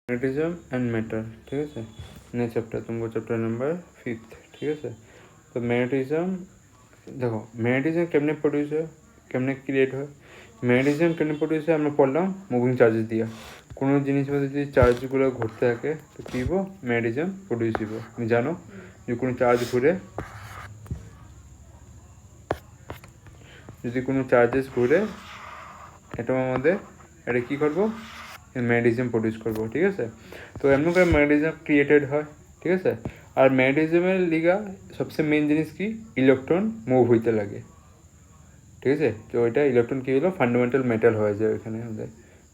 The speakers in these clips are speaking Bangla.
ম্যাগনেটিজম অ্যান্ড ম্যাটার, ঠিক আছে। নেক্সট চ্যাপ্টার तुमको চ্যাপ্টার নাম্বার 5, ঠিক আছে। তো ম্যাগনেটিজম দেখো, ম্যাগনেটিজম কেমনে প্রডিউস হয়, কেমনে ক্রিয়েট হয়। ম্যাগনেটিজম কেমনে প্রডিউস হয় আমরা পড়লাম মুভিং চার্জেস দিয়া। কোনো জিনিসের মধ্যে যদি চার্জগুলো ঘুরতে থাকে তো কী হবো, ম্যাগনেটিজম প্রডিউস হইব। তুমি জানো যে কোনো চার্জ ঘুরে, যদি কোনো চার্জেস ঘুরে অ্যাটমের মধ্যে, এটা কী করবো, ম্যাগনেটিজম প্রডিউস করবো, ঠিক আছে। তো এমন করে ম্যাগনেটিজম ক্রিয়েটেড হয়, ঠিক আছে। আর ম্যাগনেটিজমের লিগা সবচেয়ে মেন জিনিস কি, ইলেকট্রন মুভ হইতে লাগে, ঠিক আছে। তো এটা ইলেকট্রন কী হলো, ফান্ডামেন্টাল মেটাল হয়ে যায় ওইখানে আমাদের,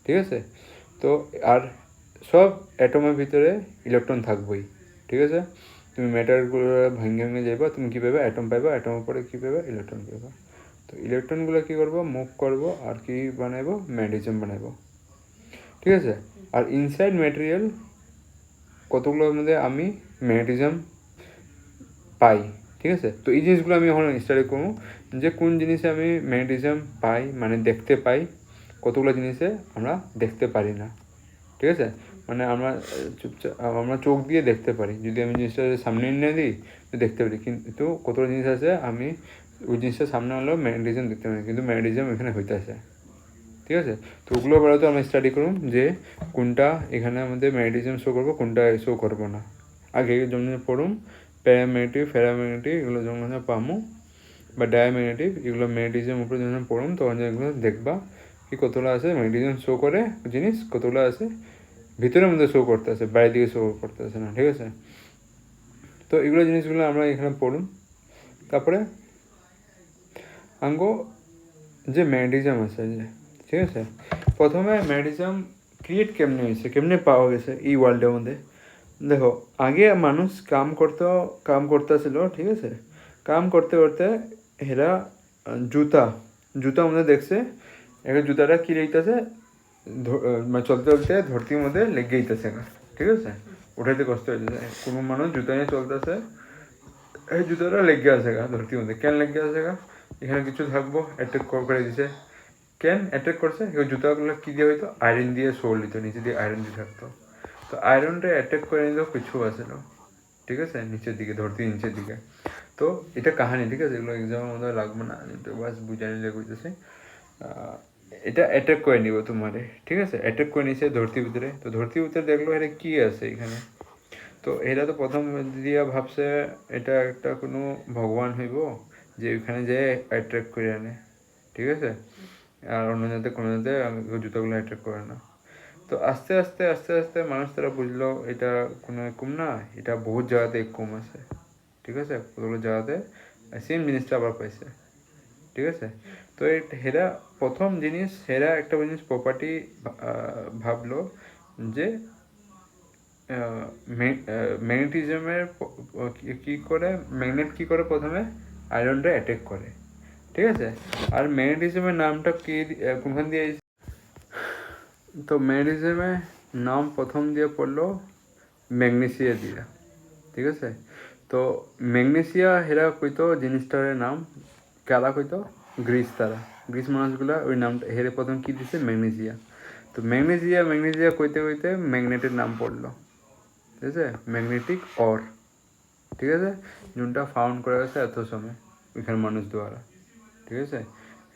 ঠিক আছে। তো আর সব অ্যাটমের ভিতরে ইলেকট্রন থাকবেই, ঠিক আছে। তুমি ম্যাটারগুলো ভেঙে ভেঙে যাইবা, তুমি কী পাবে, অ্যাটম পাইবা, অ্যাটমের পরে কী পাবে, ইলেকট্রন পাইবা। তো ইলেকট্রনগুলো কী করবো, মুভ করবো আর কি বানাইবো, ম্যাগনেটিজম বানাইবো, ঠিক আছে। আর ইনসাইড ম্যাটেরিয়াল কতগুলোর মধ্যে আমি ম্যাগনেটিজম পাই, ঠিক আছে। তো এই জিনিসগুলো আমি এখন স্টাডি করবো যে কোন জিনিসে আমি ম্যাগনেটিজম পাই, মানে দেখতে পাই, কতগুলো জিনিসে আমরা দেখতে পারি না, ঠিক আছে। মানে আমরা চুপচাপ আমরা চোখ দিয়ে দেখতে পারি, যদি আমি জিনিসটা সামনে এনে দিই তো দেখতে পারি, কিন্তু কতগুলো জিনিস আছে আমি ওই জিনিসটা সামনে আনলেও ম্যাগনেটিজম দেখতে পারি, কিন্তু ম্যাগনেটিজম এখানে হইতে আসে, ঠিক আছে। তো ওগুলো বেড়াতে আমরা স্টাডি করুন যে কোনটা এখানে আমাদের ম্যাগনেটিজম শো করবো, কোনটা শো করবো না। আগে যেমন পড়ুন প্যারাম্যাগনেটিক, ফেরাম্যাগনেটিক, এগুলো যেমন পামো, বা ডায়াম্যাগনেটিক, এগুলো ম্যাগনেটিজম উপরে যখন পড়ুন তখন এগুলো দেখবা কি কতগুলো আছে ম্যাগনেটিজম শো করে জিনিস, কতগুলো আছে ভিতরের মধ্যে শো করতে আছে, বাইরের দিকে শো করতে আছে না, ঠিক আছে। তো এগুলো জিনিসগুলো আমরা এখানে পড়ুন। তারপরে আঙ্গো যে ম্যাগনেটিজম আছে যে, ঠিক আছে, প্রথমে ম্যাগনেটিজম ক্রিয়েট কেমনে হয়েছে, কেমনে পাওয়া গেছে এই ওয়ার্ল্ডের মধ্যে। দেখো, আগে মানুষ কাম করতেছিল, ঠিক আছে। কাম করতে করতে এরা জুতা মধ্যে দেখছে, এবার জুতাটা কী লেগেছে, মানে চলতে চলতে ধরতির মধ্যে লেগে যেতেছে, ঠিক আছে। উঠাইতে কষ্ট হইতেছে, কোনো মানুষ জুতা নিয়ে চলতেছে, এই জুতাটা লেগে আছে ধরতির মধ্যে, কেন লেগে আছে এখানে কিছু থাকবো অ্যাটাক করে দিছে। কেন অ্যাটাক করছে, এই জুতাগুলো কী দিয়ে হইতো, আয়রন দিয়ে সোল দিত, নিচে দিয়ে আয়রন দিয়ে থাকতো। তো আয়রনটা অ্যাটাক করে নিত কিছু আসলো, ঠিক আছে, নিচের দিকে, ধরতি নিচের দিকে। তো এটা কাহানি, ঠিক আছে, এগুলো এক্সামের মধ্যে লাগবে না, তো বাস বুঝা নিলে কইতেছে। এটা অ্যাটাক করে নিব তোমারে, ঠিক আছে। অ্যাটাক করে নিছে ধরতির ভিতরে, তো ধরতির ভিতরে দেখলো এটা কী আছে এখানে। তো এরা তো প্রথম দিয়া ভাবছে এটা একটা কোনো ভগবান হইব যে ওইখানে যে অ্যাট্রাক্ট করে আনে, ঠিক আছে। আর অন্য যাতে কোনো যাতে জুতোগুলো অ্যাট্রাক্ট করে না। তো আস্তে আস্তে আস্তে আস্তে মানুষ তারা বুঝলো এটা কোনো এরকম না, এটা বহুত জায়গাতে এরকম আছে, ঠিক আছে। কতগুলো জায়গাতে সেম জিনিসটা আবার পাইছে, ঠিক আছে। তো হেরা প্রথম জিনিস, হেরা একটা জিনিস প্রপার্টি ভাবলো যে ম্যাগনেটিজমের কী করে, ম্যাগনেট কী করে প্রথমে আয়রনটা অ্যাটাক করে, ঠিক আছে। আর ম্যাগনেটিজমের নামটা কি কোনখান দিয়ে, তো ম্যাগনেটিজমের নাম প্রথম দিয়ে পড়লো ম্যাগনেসিয়া দিয়া, ঠিক আছে। তো ম্যাগনেসিয়া হেরা কইতো জিনিসটার নাম, কারা কইতো, গ্রিস মানুষগুলা ওই নামটা হেরে প্রথম কী দিছে, ম্যাগনেসিয়া। তো ম্যাগনেসিয়া কইতে কইতে ম্যাগনেটের নাম পড়লো, ঠিক আছে, ম্যাগনেটিক অর, ঠিক আছে, যোনটা ফাউন্ড করা গেছে এত সময় ওইখানে মানুষ দ্বারা, ঠিক আছে,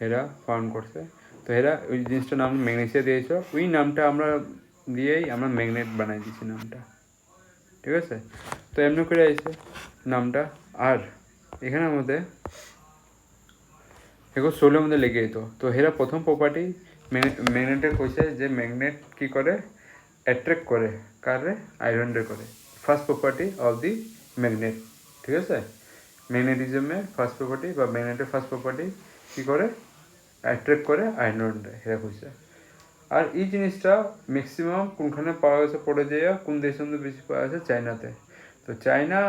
এরা ফাউন্ড করছে। তো এরা ওই জিনিসটার নাম ম্যাগনেসিয়া দিয়েছ, ওই নামটা আমরা দিয়েই আমরা ম্যাগনেট বানাই দিয়েছি নামটা, ঠিক আছে। তো এমনি করে আইছে নামটা। আর এখানে মধ্যে এগুলো সোলের মধ্যে লেগে যেত। তো এরা প্রথম প্রপার্টি ম্যাগনেটের কইছে যে ম্যাগনেট কী করে, অ্যাট্রাক্ট করে কারে, আয়রনরে করে। First property of the magnet, ঠিক আছে। ম্যাগনেটিজমের ফার্স্ট প্রপার্টি বা ম্যাগনেটের ফার্স্ট প্রপার্টি কী করে, অ্যাট্রাক্ট করে আয়রনরে, হেরা কইছে। আর এই জিনিসটা ম্যাক্সিমাম কোনখানে পাওয়া গেছে পড়ে যায়, কোন দেশের মধ্যে বেশি পাওয়া গেছে, চায়নাতে। তো চায়না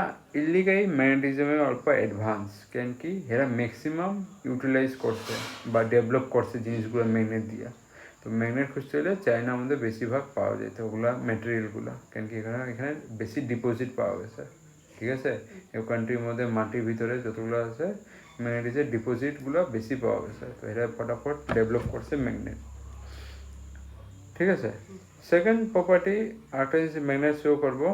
ইল্লিগাই ম্যাগনেটিজমে অল্প অ্যাডভান্স, কেন কি এরা ম্যাক্সিমাম ইউটিলাইজ করছে বা ডেভেলপ করছে জিনিসগুলো ম্যাগনেট দিয়া। তো ম্যাগনেট খুঁজতে হলে চায়না আমাদের বেশিরভাগ পাওয়া যেত ওগুলা ম্যাটেরিয়ালগুলো, কেন কি এখানে বেশি ডিপোজিট পাওয়া গেছে, ঠিক আছে। এই কান্ট্রির মধ্যে মাটির ভিতরে যতগুলো আছে ম্যাগনেটিসের ডিপোজিটগুলো বেশি পাওয়া গেছে, তো এরা ফটাফট ডেভেলপ করছে ম্যাগনেট, ঠিক আছে। সেকেন্ড প্রপার্টি আরেকটা জিনিস ম্যাগনেট শো করবো,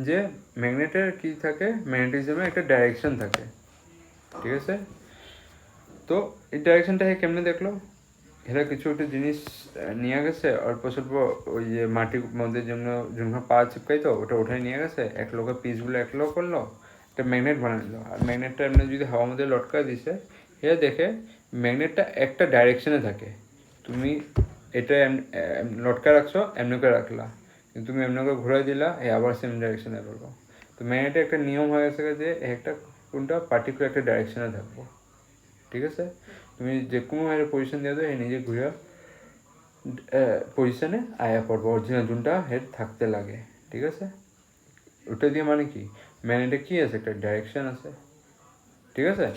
যে ম্যাগনেটের কি থাকে, ম্যাগনেটিজমে একটা ডাইরেকশন থাকে, ঠিক আছে। তো এই ডাইরেকশনটা কেমনে দেখলো, এরা কিছু একটা জিনিস নিয়ে গেছে অল্প স্বল্প, ওই যে মাটির মধ্যে জন্য জন্য পা চিপকাই, তো ওটা উঠে নিয়ে গেছে, এক লোকের পিসগুলো এক লোক করলো, একটা ম্যাগনেট বানালো, আর ম্যাগনেটটা এমনি যদি হাওয়ার মধ্যে লটকা দিছে, এ দেখে ম্যাগনেটটা একটা ডাইরেকশনে থাকে। তুমি এটা লটকা রাখছো, এমনি করে রাখলা, কিন্তু তুমি এমনি করে ঘুরাই দিলা, আবার সেম ডাইরেকশনে করবো। তো ম্যাগনেটের একটা নিয়ম হয়ে গেছে যে একটা কোনটা পার্টিকুলার একটা ডাইরেকশনে থাকবো, ঠিক আছে। তুমি যে কোনো একটা পজিশন দিয়ে দাও, নিজে ঘুরে পজিশনে আয়া করবো, অরিজিনাল জোনটা হেড থাকতে লাগে, ঠিক আছে। ওটা দিয়ে মানে কি, ম্যাগনেটে কি আছে, একটা ডাইরেকশন আছে, ঠিক আছে।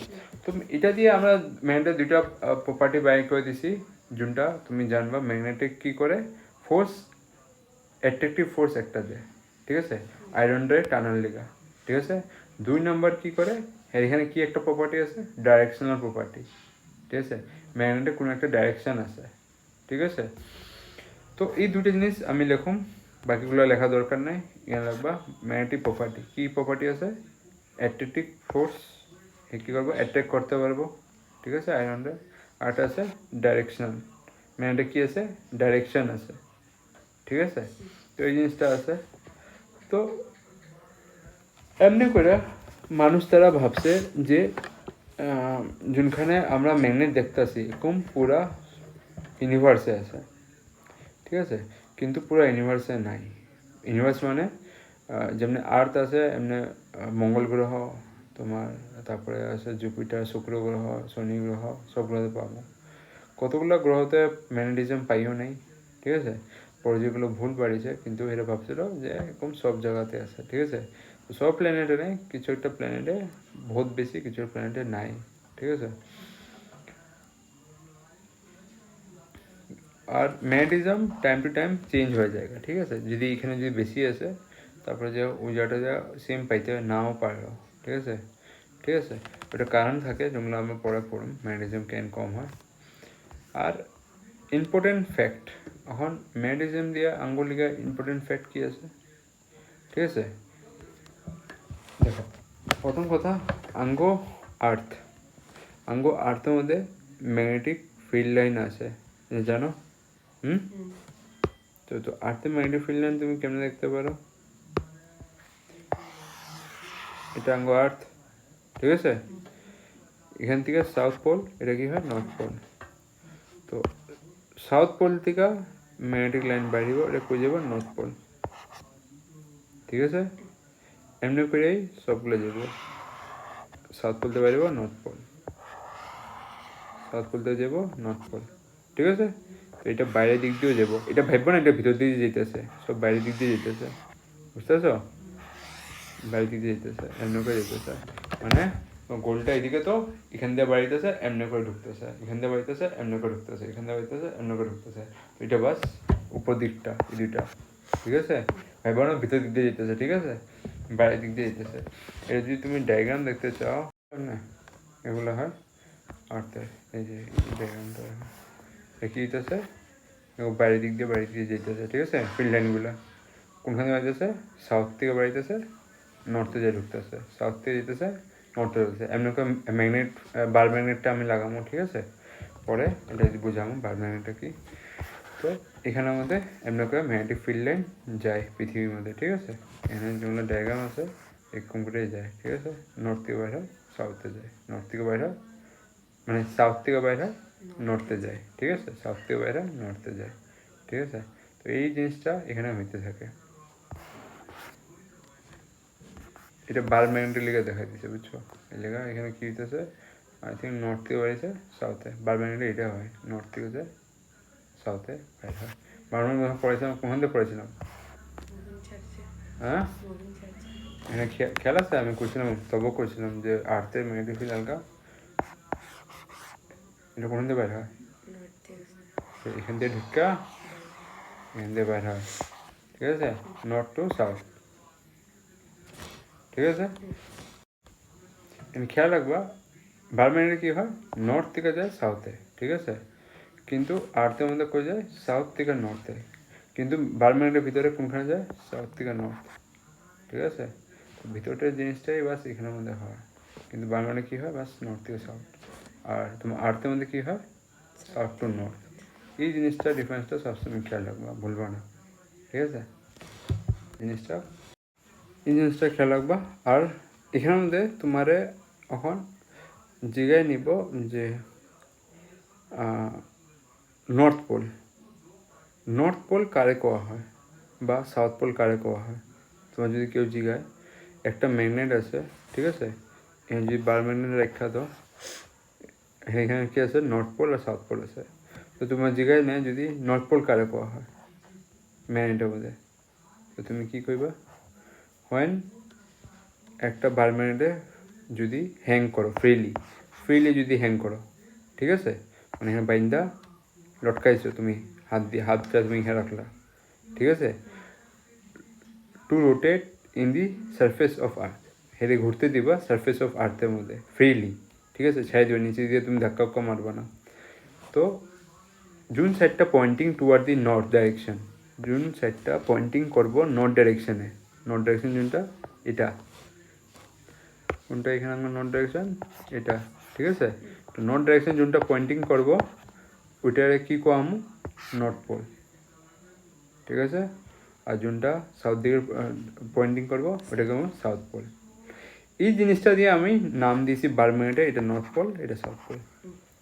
তো এটা দিয়ে আমরা ম্যাগনেটের দুইটা প্রপার্টি বাই করে দিছি, যোনটা তুমি জানবা ম্যাগনেটিক কি করে, ফোর্স, অ্যাট্রাকটিভ ফোর্স একটা দেয়, ঠিক আছে, আয়রন রে টানার লিগা, ঠিক আছে। 2 নম্বর কি করে, এখানে কি একটা প্রপার্টি আছে, ডাইরেকশনাল প্রপার্টি, ঠিক আছে, ম্যাগনেটের কোনো একটা ডাইরেকশন আছে, ঠিক আছে। তো এই দুটো জিনিস আমি লেখুম, বাকিগুলো লেখা দরকার নেই, এখানে লাগবা ম্যাগনেটিক প্রপার্টি, কি প্রপার্টি আছে, অ্যাট্রাকটিভ ফোর্স, কী করবো, অ্যাট্রাক্ট করতে পারবো, ঠিক আছে, আয়রনটা। আরটা আছে ডাইরেকশন, ম্যাগনেটে কী আছে, ডাইরেকশন আছে, ঠিক আছে। তো এই জিনিসটা আছে। তো এমনি করে মানুষ তারা ভাবছে যে যোনখানে আমরা ম্যাগনেট দেখতেছি এরকম পুরা ইউনিভার্সে আছে, ঠিক আছে, কিন্তু পুরো ইউনিভার্সে নাই। ইউনিভার্স মানে যেমনি আর্থ আছে এমনি মঙ্গল গ্রহ তোমার, তারপরে আছে জুপিটার, শুক্র গ্রহ, শনি গ্রহ, সব গ্রহতে পাবো। কতগুলো গ্রহতে ম্যাগনেটিজম পাইও নেই, ঠিক আছে, পরে যেগুলো ভুল বাড়িছে, কিন্তু এরা ভাবছিল যে এরকম সব জায়গাতে আছে, ঠিক আছে। সব প্ল্যানেটে নেই, কিছু একটা প্ল্যানেটে বহুত বেশি, কিছু প্ল্যানেটে নাই, ঠিক আছে। আর magnetism time to time change হয়ে যায়, ঠিক আছে। যদি এখানে যদি বেশি আসে, তারপরে যে ওই জায়গাটা যা সেম পাইতে নাও পারো, ঠিক আছে, ঠিক আছে। ওটা কারণ থাকে যেগুলো আমরা পরে পড়ুন, ম্যাগনেটিজম কেন কম হয়। আর ইম্পর্টেন্ট ফ্যাক্ট, এখন ম্যাগনেটিজম দিয়ে আঙ্গুল লিগা ইম্পর্টেন্ট ফ্যাক্ট কী আছে, ঠিক আছে। দেখো প্রথম কথা, আর্থের মধ্যে ম্যাগনেটিক ফিল্ড লাইন আছে, জানো? তো আর্থে ম্যাগনেটিক ফিল্ড লাইন তুমি কেমনে দেখতে পারো, এটা আর্থ, ঠিক আছে। এখান থেকে সাউথ পোল, এটা কি হয়, নর্থ পোল। তো সাউথ পোল থেকে ম্যাগনেটিক লাইন বাড়িব, এটা কই যাব, নর্থ পোল, ঠিক আছে। এমনি করেই সবগুলো যাব, সাউথ পোলতে বাড়িব, নর্থ পোল, সাউথ পোলতে যাব, নর্থ পোল, ঠিক আছে। তো এটা বাইরের দিক দিয়েও যাব, এটা ভাববো না এটা ভিতর দিকে যেতেছে, সব বাইরের দিক দিয়ে যেতেছে, বুঝতে পারছো, বাইরের দিক দিয়ে যেতেছে, এমনি করে যেতেছে, মানে গোলটা এদিকে, তো এখান দিয়ে বাড়িতেছে, এমনি করে ঢুকতেছে, এখান দিয়ে বাড়িতেছে, এমনি করে ঢুকতেছে, এখান দিয়ে বাড়িতেছে, এমনি করে ঢুকতেছে। এটা বাস উপর দিকটা, এই দুইটা, ঠিক আছে। ভাইবা না ভিতর দিক দিয়ে যেতেছে, ঠিক আছে, বাইরের দিক দিয়ে যেতেছে। এটা যদি তুমি ডায়াগ্রাম দেখতে চাও না, এগুলো হয় আর্থের, এই যে ডায়াগ্রামটা কি যেতেছে, বাইরের দিক দিয়ে যেতেছে, ঠিক আছে। ফিল্ড লাইনগুলো কোনখানে বাড়িতেছে, সাউথ থেকে বাড়িতেছে, নর্থে যায় ঢুকতেছে, সাউথ থেকে যেতেছে, নর্থে ঢুকতেছে। এমনি করে ম্যাগনেট, বার ম্যাগনেটটা আমি লাগাবো, ঠিক আছে, পরে এটা যদি বুঝাবো বার ম্যাগনেটটা কি। তো এখানে আমাদের এমনি করে ম্যাগনেটিক ফিল্ড লাইন যায় পৃথিবীর মধ্যে, ঠিক আছে। এখানে যেগুলো ডায়াগ্রাম আছে এরকম করে যায়, ঠিক আছে। নর্থ থেকে বাইরে সাউথে যায়, নর্থ থেকে বাইরে মানে সাউথ থেকে বাইরে নর্থে যায়, ঠিক আছে, সাউথ থেকে বাইরে নর্থে যায়, ঠিক আছে। তো এই জিনিসটা এখানে হইতে থাকে, এটা বার ম্যাগনেটের লিগে দেখা দিচ্ছে, বুঝছো। এই জায়গা এখানে কী হইতেছে, আই থিঙ্ক নর্থ থেকে বাড়িছে সাউথে, বার ম্যাগনেটে এটা হয়, নর্থ থেকে যায় সাউথে বাইর হয়। বার ম্যাগনেট পড়েছিলাম, কোন থেকে পড়েছিলাম, হ্যাঁ এখানে খেয়াল আছে, আমি করছিলাম, তবুও করছিলাম যে আর্থের ম্যাগনেটিক ফিল্ড হালকা, এটা কোন থেকে বাইর হয়, এখান থেকে ঢুকা এখান থেকে বাইর হয়, ঠিক আছে, নর্থ টু সাউথ, ঠিক আছে। খেয়াল রাখবা বার ম্যাগনেটে কী হয়, নর্থ থেকে যায় সাউথে, ঠিক আছে, কিন্তু আর্থের মধ্যে কই যায়, সাউথ থেকে নর্থে। কিন্তু বার ম্যাগনেটের ভিতরে কোনখানে যায়, সাউথ থেকে নর্থ, ঠিক আছে। তো ভিতরটার জিনিসটাই বাস এখানের মধ্যে হয়, কিন্তু বার ম্যাগনেট কী হয় বাস নর্থ থেকে সাউথ, আর তোমার আর্থের মধ্যে কী হয় সাউথ টু নর্থ। এই জিনিসটা ডিফারেন্সটা সবসময় খেয়াল রাখবা, ভুলবা না, ঠিক আছে। জিনিসটা এই জিনিসটা খেয়াল রাখবা। আর এখানের মধ্যে তোমারে এখন জিগায় নিব যে নর্থ পোল, নর্থ পোল কারে কোয়া হয় বা সাউথ পোল কারে কোয়া হয়। তোমার যদি কেউ জিগায়, একটা ম্যাগনেট আছে, ঠিক আছে, এখানে যদি বার ম্যাগনেট রেখা দাও, এখানে কি আছে নর্থ পোল আর সাউথ পোল আছে। তো তোমার জিগায় না যদি নর্থ পোল কারে কোয়া হয় ম্যাগনেটের মধ্যে, তো তুমি কী করবা, হোয়েন একটা বার ম্যাগনেটে যদি হ্যাং করো ফ্রিলি যদি হ্যাং করো, ঠিক আছে, মানে এখানে বাইন্দা লটকাইছো তুমি, হাতটা তুমি এখানে রাখলা, ঠিক আছে, to rotate in the surface of earth, হেরে ঘুরতে দিবা সারফেস অফ আর্থের মধ্যে ফ্রিলি, ঠিক আছে, ছাই দিবা, নিচে দিয়ে তুমি ধাক্কা মারবা না। তো জুন সাইডটা pointing toward the north direction, জুন সাইডটা পয়েন্টিং করবো নর্থ ডাইরেকশনে, নর্থ ডাইরেকশন জুনটা এটা, কোনটা এখানে আমার নর্থ ডাইরেকশন এটা, ঠিক আছে। তো নর্থ ডাইরেকশন জুনটা পয়েন্টিং করবো ওইটারে কী কম নর্থ পোল, ঠিক আছে, আর জুনটা সাউথ দিকে পয়েন্টিং করবো ওটাকে আমি সাউথ পোল। এই জিনিসটা দিয়ে আমি নাম দিয়েছি বার ম্যাগনেটে, এটা নর্থ পোল এটা সাউথ পোল।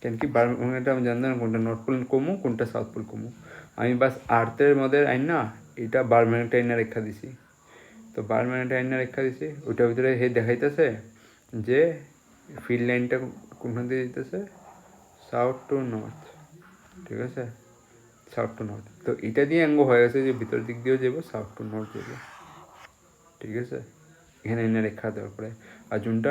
কেন কি বার ম্যাগনেটে আমি জানতাম না কোনটা নর্থ পোল কমু কোনটা সাউথ পোল কমু, আমি বাস আর্থের মধ্যে আইন না এটা বার ম্যাগনেটে আইনা রেখা দিছি। তো বার ম্যাগনেটে আইনা রেখা দিছি, ওইটার ভিতরে হে দেখাইতেছে যে ফিল্ড লাইনটা কোনখান দিয়ে দিতেছে সাউথ টু নর্থ, ঠিক আছে, সাউথ টু নর্থ। তো এটা দিয়ে অঙ্গ হয়ে গেছে যে ভিতর দিক দিয়েও যাবো সাউথ টু নর্থ যাবো, ঠিক আছে, এখানে এনে রেখা দেওয়ার পরে। আর জুনটা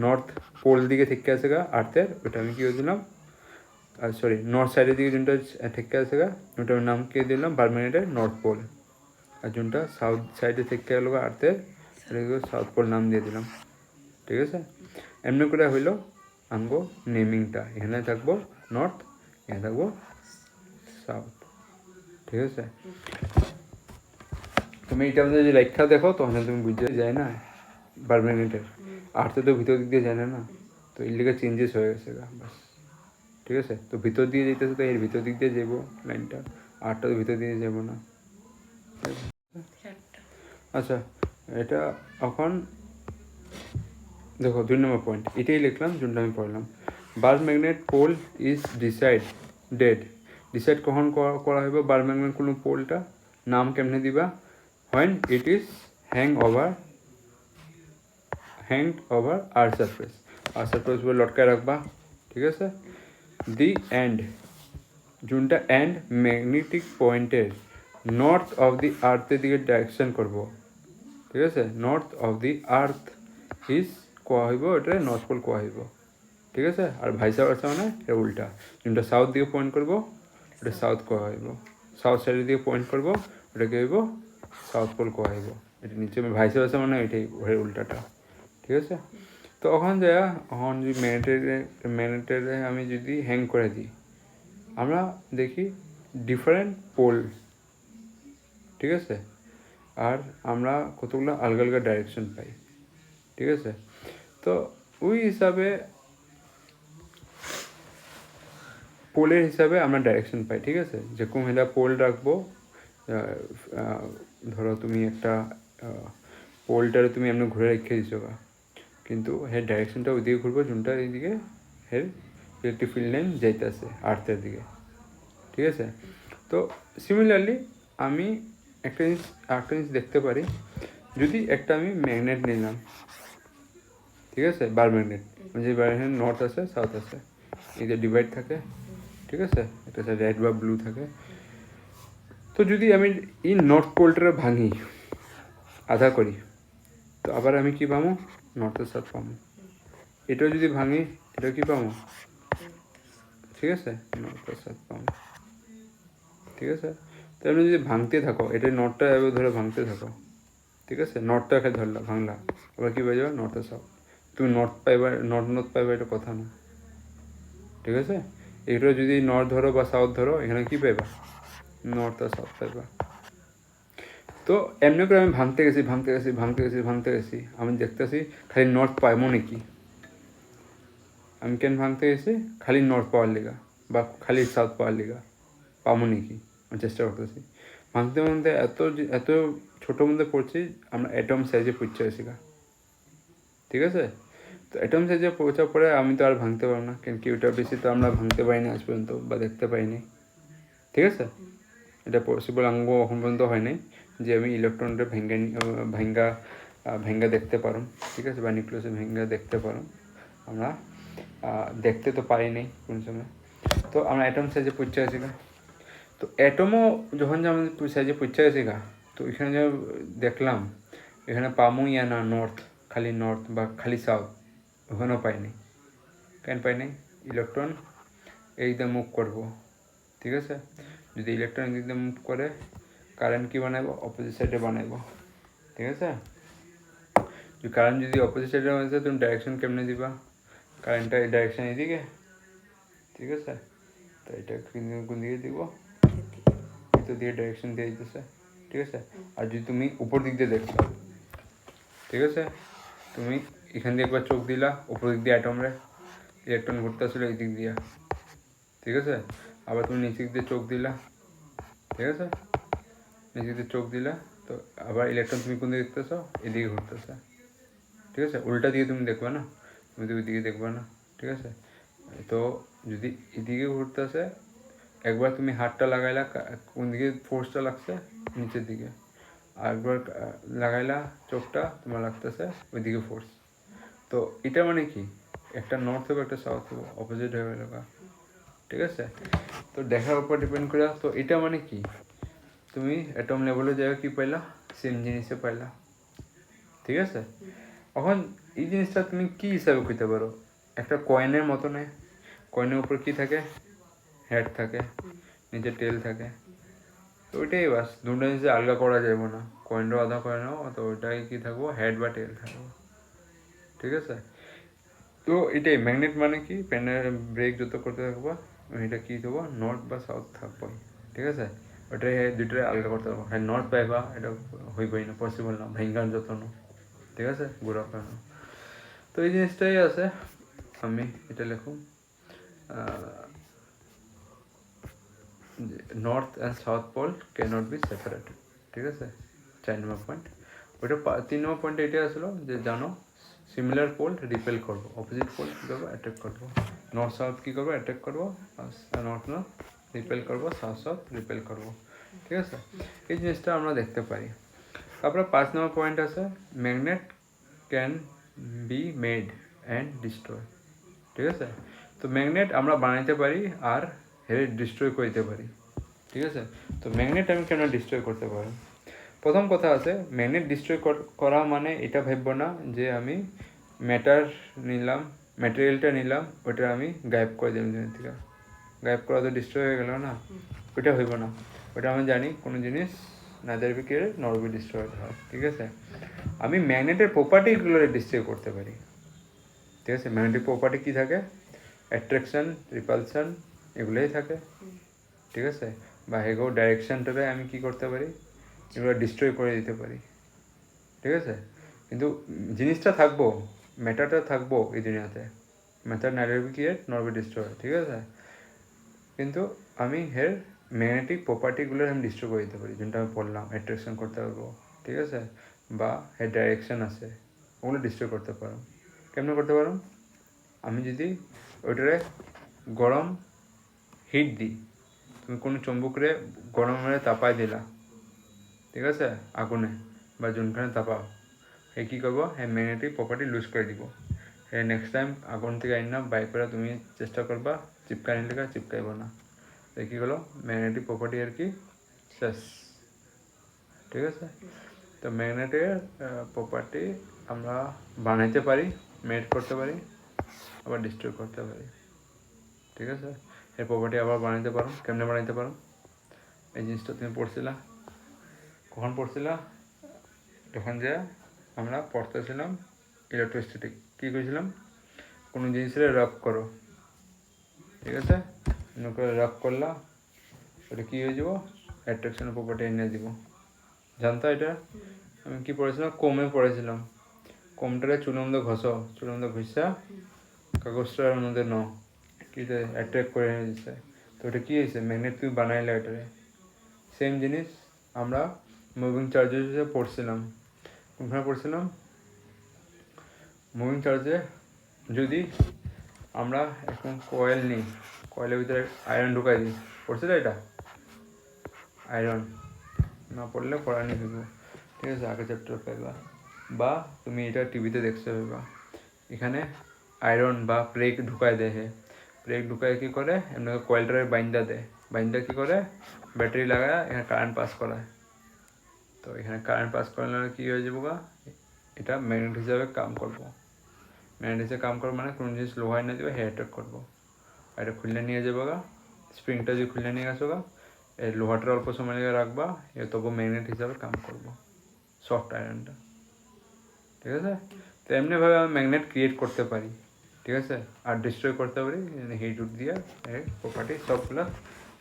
নর্থ পোল দিকে থেকে আছে গা আর্থের, ওটা আমি কী দিলাম, সরি নর্থ সাইডের দিকে জুনটা থেকে আছে গা, ওটার নাম কে দিলাম বার ম্যাগনেটের নর্থ পোল। আর জুনটা সাউথ সাইডে থেকে গেল আর্থের, এটাকে সাউথ পোল নাম দিয়ে দিলাম, ঠিক আছে। এমনি করে হইলো আঙ্গো নেমিংটা, এখানে থাকবো নর্থ, এখানে থাকবো সাউথ, ঠিক আছে। তুমি এইটা যদি লেখা দেখো তখন তুমি বুঝতে যায় না বার ম্যাগনেটের আর্থে তো ভিতর দিক দিয়ে যায় না, তো এর লিগে চেঞ্জেস হয়ে গেছে বাস, ঠিক আছে। তো ভিতর দিয়ে যেতেছে তো এর ভিতর দিক দিয়ে যাবো লাইনটা, আর্টটা তো ভিতর দিয়ে যাবো না। আচ্ছা, এটা এখন দেখো 2 নম্বর পয়েন্ট এটাই লিখলাম যোনটা আমি পড়লাম, bar magnet pole is decide কখন করা হইব বার ম্যাগনেট কোনো পোলটা নাম কেমনে দিবা, when it is hanged over আর সারফেস উপরে লটকায় রাখবা, ঠিক আছে। দি এন্ড যোনটা এন্ড ম্যাগনেটিক পয়েন্টের নর্থ অফ দি আর্থের দিকে ডাইরেকশন করব, ঠিক আছে, north of the earth is কোয়া হইব, এটা নর্থ পোল কোয়া হইব, ঠিক আছে। আর ভাইসা ভার্সা মানে এটা উল্টা, যোনটা সাউথ দিকে পয়েন্ট করবো ওটা সাউথ কোয়া হইব, সাউথ সাইডের দিকে পয়েন্ট করবো ওটাকে হইব সাউথ পোল কোয়া হইব, এটা নিচে ভাইসা ভার্সা মানে এটাই উল্টাটা, ঠিক আছে। তো এখন এখন যদি ম্যাগনেটের আমি যদি হ্যাং করে দিই, আমরা দেখি ডিফারেন্ট পোল, ঠিক আছে, আর আমরা কতগুলো আলগা আলগা ডাইরেকশন পাই, ঠিক আছে। তো ওই হিসাবে পোলের হিসাবে আমরা ডাইরেকশন পাই, ঠিক আছে। যেরকম হেলা পোল রাখবো, ধরো তুমি একটা পোলটারে তুমি এমনি ঘুরে রেখে দিছো গা, কিন্তু হের ডাইরেকশনটা ওইদিকে ঘুরবো যোনটা এইদিকে হের ইলেকট্রিক ফিল্ড লাইন যাইতেছে আর্থের দিকে, ঠিক আছে। তো সিমিলারলি আমি একটা জিনিস দেখতে পারি, যদি একটা আমি ম্যাগনেট নিলাম, ঠিক আছে, বার ম্যাগনেট যে বার ম্যাগনেট নর্থ আছে সাউথ আছে, এই যে ডিভাইড থাকে, ঠিক আছে, একটা রেড বা ব্লু থাকে। তো যদি আমি এই নর্থ পোলটা ভাঙি আধা করি, তো আবার আমি কি পাবো নর্থ আর সাউথ পাবো, এটাও যদি ভাঙি এটাও কি পাবো, ঠিক আছে, নর্থ আর সাউথ পাবো, ঠিক আছে। তো আপনি যদি ভাঙতে থাকো, এটা নর্থটা এবার ধরে ভাঙতে থাকো, ঠিক আছে, নর্থটা এখানে ধরলা ভাঙলা, আবার কী পেয়ে যাবে নর্থ আর সাউথ, তুমি নর্থ পাইবা এটা কথা না, ঠিক আছে। এটা যদি নর্থ ধরো বা সাউথ ধরো, এখানে কী পাইবা নর্থ আর সাউথ পাইবা। তো এমনি করে আমি ভাঙতে গেছি, আমি দেখতেছি খালি নর্থ পাইবো নাকি। আমি কেন ভাঙতে গেছি? খালি নর্থ পাওয়ার লিগা বা খালি সাউথ পাওয়ার লিগা পাবো নাকি আমি চেষ্টা করতেছি। ভাঙতে এত ছোটোর মধ্যে পড়ছি, আমরা অ্যাটম সাইজে পৌঁছে গেছি গা, ঠিক আছে। তো অ্যাটম সাইজে পৌঁছার পরে আমি তো আর ভাঙতে পারবো না, কেন কি ওটা বেশি তো আমরা ভাঙতে পারিনি আজ পর্যন্ত বা দেখতে পাইনি, ঠিক আছে। এটা পসিবল অঙ্গ এখন পর্যন্ত হয় নাই যে আমি ইলেকট্রনটা ভেঙ্গা দেখতে পারো, ঠিক আছে, বা নিউক্লিয়াসে ভেঙ্গা দেখতে পারো। আমরা দেখতে তো পারি নাই কোন সময়। তো আমরা অ্যাটম সাইজে পৌঁছে গেছি গা। তো অ্যাটমও যখন যে আমাদের সাইজে পৌঁছে গেছি গা, তো এখানে যে দেখলাম এখানে পামু ইয়া না নর্থ, খালি নর্থ বা খালি সাউথ, ওখানেও পাইনি। কেন পাইনি? ইলেকট্রন এই দিকে মুভ করবো, ঠিক আছে। যদি ইলেকট্রন এই দিকে মুভ করে, কারেন্ট কি বানাবো? অপোজিট সাইডে বানাবো, ঠিক আছে। কারেন্ট যদি অপোজিট সাইডে বানাইছে, তুমি ডাইরেকশন কেমনে দিবা? কারেন্টটা এই ডাইরেকশন এদিকে, ঠিক আছে। তো এটা কোন দিকে দিব? ভিতর দিকে ডাইরেকশন দিয়ে দিতেছে, ঠিক আছে। আর যদি তুমি উপর দিক দিয়ে দেখছো, ঠিক আছে, তুমি এখান দিয়ে একবার চোখ দিলা, উপর দিক দিয়ে অ্যাটমরে ইলেকট্রন ঘুরতে আসলে এই দিক দিয়া, ঠিক আছে। আবার তুমি নিচে দিয়ে চোখ দিলা, ঠিক আছে, নিচে দিয়ে চোখ দিলা, তো আবার ইলেকট্রন তুমি কোন দিকে দেখতেছো? এদিকে ঘুরতেছে, ঠিক আছে। উল্টা দিকে তুমি দেখবে না, তুমি তো ওইদিকে দেখবে না, ঠিক আছে। তো যদি এদিকে ঘুরতেছে, একবার তুমি হাতটা লাগাইলা, কোন দিকে ফোর্সটা লাগছে? নিচের দিকে। আর একবার লাগাইলা চোখটা, তোমার লাগতেছে ওইদিকে ফোর্স। তো এটা মানে কি? একটা নর্থ হবে একটা সাউথ হবে, অপোজিট হয়ে গেল, ঠিক আছে। তো দেখার উপর ডিপেন্ড করে। তো এটা মানে কি? তুমি অ্যাটম লেভেলের জায়গায় কি পাইলা? সেম জিনিসে পাইলা, ঠিক আছে। এখন এই জিনিসটা তুমি কি হিসাবে কইতে পারো? একটা কয়েনের মতো নেই, কয়েনের উপর কি থাকে? হেড থাকে, নিচে টেল থাকে। তো ওইটাই বাস, দুটো জিনিস আলগা করা যাবে না। কয়েনটাও আধা করে নাও, তো ওইটাই কি থাকবো? হেড বা টেল থাকবো, ঠিক আছে। তো এটাই ম্যাগনেট মানে কি? পেনের ব্রেক যত করতে থাকবো, এটা কি দেবো? নর্থ বা সাউথ থাকবো, ঠিক আছে। ওটাই দুইটাই আলগা করতে পারবো। হ্যাঁ, নর্থ পাইবা, এটা হইবই না, পসিবল না, ভেঙ্গার যত না, ঠিক আছে, গুড়া পানো। তো এই জিনিসটাই আছে। আমি এটা লিখুন, north and south pole can not be separated, ঠিক আছে, 4 নম্বর পয়েন্ট। ওইটা 3 নম্বর পয়েন্ট এটা আসলো যে জানো সিমিলার পোল রিপেল করবো, অপোজিট পোল কী করবো? অ্যাটাক করবো। নর্থ সাউথ কী করবো? অ্যাটাক করবো, নর্থ নর্থ রিপেল করবো, সাউথ সাউথ রিপেল করবো, ঠিক আছে। এই জিনিসটা আমরা দেখতে পারি। তারপরে 5 নম্বর পয়েন্ট আছে, magnet can be made and destroy, ঠিক আছে। তো ম্যাগনেট আমরা বানাইতে পারি আর হেরে ডিস্ট্রয় করতে পারি, ঠিক আছে। তো ম্যাগনেট আমি কেন ডিস্ট্রয় করতে পারি? প্রথম কথা আছে, ম্যাগনেট ডিস্ট্রয় করা মানে এটা ভাববো না যে আমি ম্যাটেরিয়ালটা নিলাম, ওটা আমি গায়েব করে দিলাম জিনিস থেকে। গায়েব করা তো ডিস্ট্রয় হয়ে গেল না, ওইটা হইব না। ওটা আমি জানি কোনো জিনিস নাইদার বি ক্রিয়েটেড নর বি ডিস্ট্রয়েড হয়, ঠিক আছে। আমি ম্যাগনেটের প্রপার্টিগুলো ডিস্ট্রয় করতে পারি, ঠিক আছে। ম্যাগনেটিক প্রপার্টি কী থাকে? অ্যাট্রাকশন, রিপালশন, এগুলোই থাকে, ঠিক আছে। বা এগো ডাইরেকশনটাকে আমি কি করতে পারি? এগুলো ডিস্ট্রয় করে দিতে পারি, ঠিক আছে। কিন্তু জিনিসটা থাকবো, ম্যাটারটা থাকবো এই দুনিয়াতে, matter neither be create nor be destroy, ঠিক আছে। কিন্তু আমি হের ম্যাগনেটিক প্রপার্টিগুলো আমি ডিস্ট্রয় করে দিতে পারি, যেটা আমি বললাম অ্যাট্রাকশন করতে পারবো, ঠিক আছে, বা হের ডাইরেকশন আছে, ওগুলো ডিস্ট্রয় করতে পারো। কেমনে করতে পারো? আমি যদি ওইটারে গরম হিট দিই, তুমি কোনো চুম্বকরে গরমে তাপাই দিলা, ঠিক আছে, আগুনে বা যোনখানে তাপাও, সেই কী করবো? হ্যাঁ, ম্যাগনেটিক প্রপার্টি লুজ করে দিব। হ্যাঁ, নেক্সট টাইম আগুন থেকে আইন না বাই করে তুমি চেষ্টা করবা চিপকাই নিলে, চিপকাইব না। এই কী হলো? ম্যাগনেটিক প্রপার্টি আর কি শেষ, ঠিক আছে। তো ম্যাগনেটের প্রপার্টি আমরা বানাইতে পারি, মেড করতে পারি, আবার ডিস্ট্রয় করতে পারি, ঠিক আছে। এই প্রপার্টি আবার বানাইতে পারো। কেমনে বানাইতে পারো? এই জিনিসটা তুমি পড়ছিলা, কখন পড়ছিলা? যখন যে আমরা পড়তেছিলাম ইলেকট্রোস্ট্যাটিক, কী করেছিলাম? কোনো জিনিসের রাব করো, ঠিক আছে, করে রাব করলা, ওটা কী হয়ে যাব? অ্যাট্রাকশনের প্রপার্টি এনে দিব। জানতো এটা? আমি কি পড়েছিলাম, কমে পড়েছিলাম। কমটারে চুলের মধ্যে ঘষো, চুলের মধ্যে ঘষা কাগজটার মধ্যে ন কিতে অ্যাট্রাক্ট করে এনে দিচ্ছে। তো ওটা কী হয়েছে, ম্যাগনেট তুমি বানাইলে এটারে। সেম জিনিস আমরা মুভিং চার্জেস পড়ছিলাম। কোনখানে পড়ছিলাম? মুভিং চার্জে যদি আমরা এখন কয়েল নিই, কয়েলের ভিতরে আয়রন ঢুকাই দিই, পড়ছিল এটা? আয়রন না পড়লে পড়া নিয়ে ফেলবো, ঠিক আছে? আগের চ্যাপ্টার পাইবা, বা তুমি এটা টিভিতে দেখতে পাইবা। এখানে আয়রন বা প্রেগ ঢুকায় দেয়। প্রেগ ঢুকায় কী করে, এমনি কয়েলটারে বাইন্দা দেয়। বাইন্দা কী করে, ব্যাটারি লাগায় এখানে কারেন্ট পাস করায়। তো এখানে কারেন্ট পাস করালে কী হয়ে যাবো গা, এটা ম্যাগনেট হিসাবে কাম করবো। ম্যাগনেট হিসেবে কাম করবো মানে কোনো জিনিস লোহায় না দেবে, হেয়ার অ্যাটাক করবো। আর এটা খুললে নিয়ে যাবো গা, স্প্রিংটা যদি খুললে নিয়ে গেছো গা, এই লোহাটার অল্প সময় লেগে রাখবা, এ তবু ম্যাগনেট হিসাবে কাম করবো, সফট আয়রনটা। ঠিক আছে? তো এমনিভাবে আমি ম্যাগনেট ক্রিয়েট করতে পারি, ঠিক আছে? আর ডিস্ট্রয় করতে পারি হিট উড দিয়ে, প্রপার্টি সবগুলো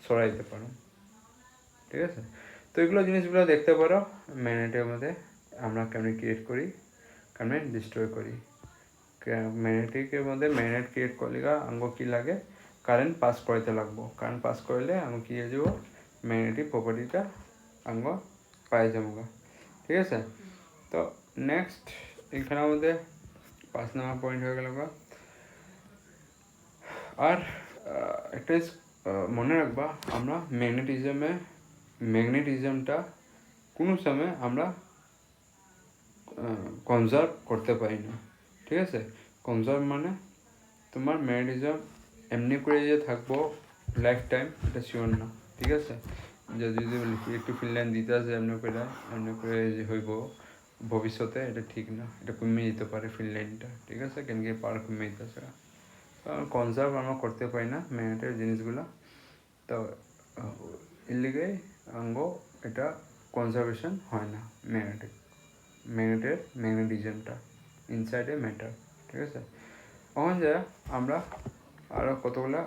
সরাই দিতে পারো, ঠিক আছে? তো এগুলো জিনিসগুলো দেখতে পারো ম্যাগনেটের মধ্যে আমরা কেমনি ক্রিয়েট করি, কেমনি ডিস্ট্রয় করি। ম্যাগনেটিকের মধ্যে ম্যাগনেট ক্রিয়েট করলে আঙ্গ কী লাগে, কারেন্ট পাস করাইতে লাগবো। কারেন্ট পাস করলে আমি কী হয়ে যাবো, ম্যাগনেটিক প্রপার্টিটা আঙ্গ পাই যাবো, ঠিক আছে? তো নেক্সট এখানের মধ্যে 5 নম্বর পয়েন্ট হয়ে গেল। আর একটা মনে রাখবা, আমরা ম্যাগনেটিজমটা কোনো সময় আমরা কনজার্ভ করতে পারি না, ঠিক আছে? কনজার্ভ মানে তোমার ম্যাগনেটিজম এমনি করে যে থাকবো লাইফ টাইম, এটা শিওর না, ঠিক আছে? যদি একটু ফিনল্যান্ড দিতে আসে এমনি করে যে হইব ভবিষ্যতে, এটা ঠিক না, এটা কমে যেতে পারে ফিনল্যান্ডটা, ঠিক আছে? কেন কি পাওয়ার কমে যেতেছে, কারণ কনজার্ভ আমরা করতে পারি না ম্যাগনেটের জিনিসগুলো। তো এর লিগে আঙ্গ এটা কনজারভেশন হয় না ম্যাগনেটের ম্যাগনেটিজমটা ইনসাইডে ম্যাটার, ঠিক আছে? তখন যা আমরা আরও কতগুলা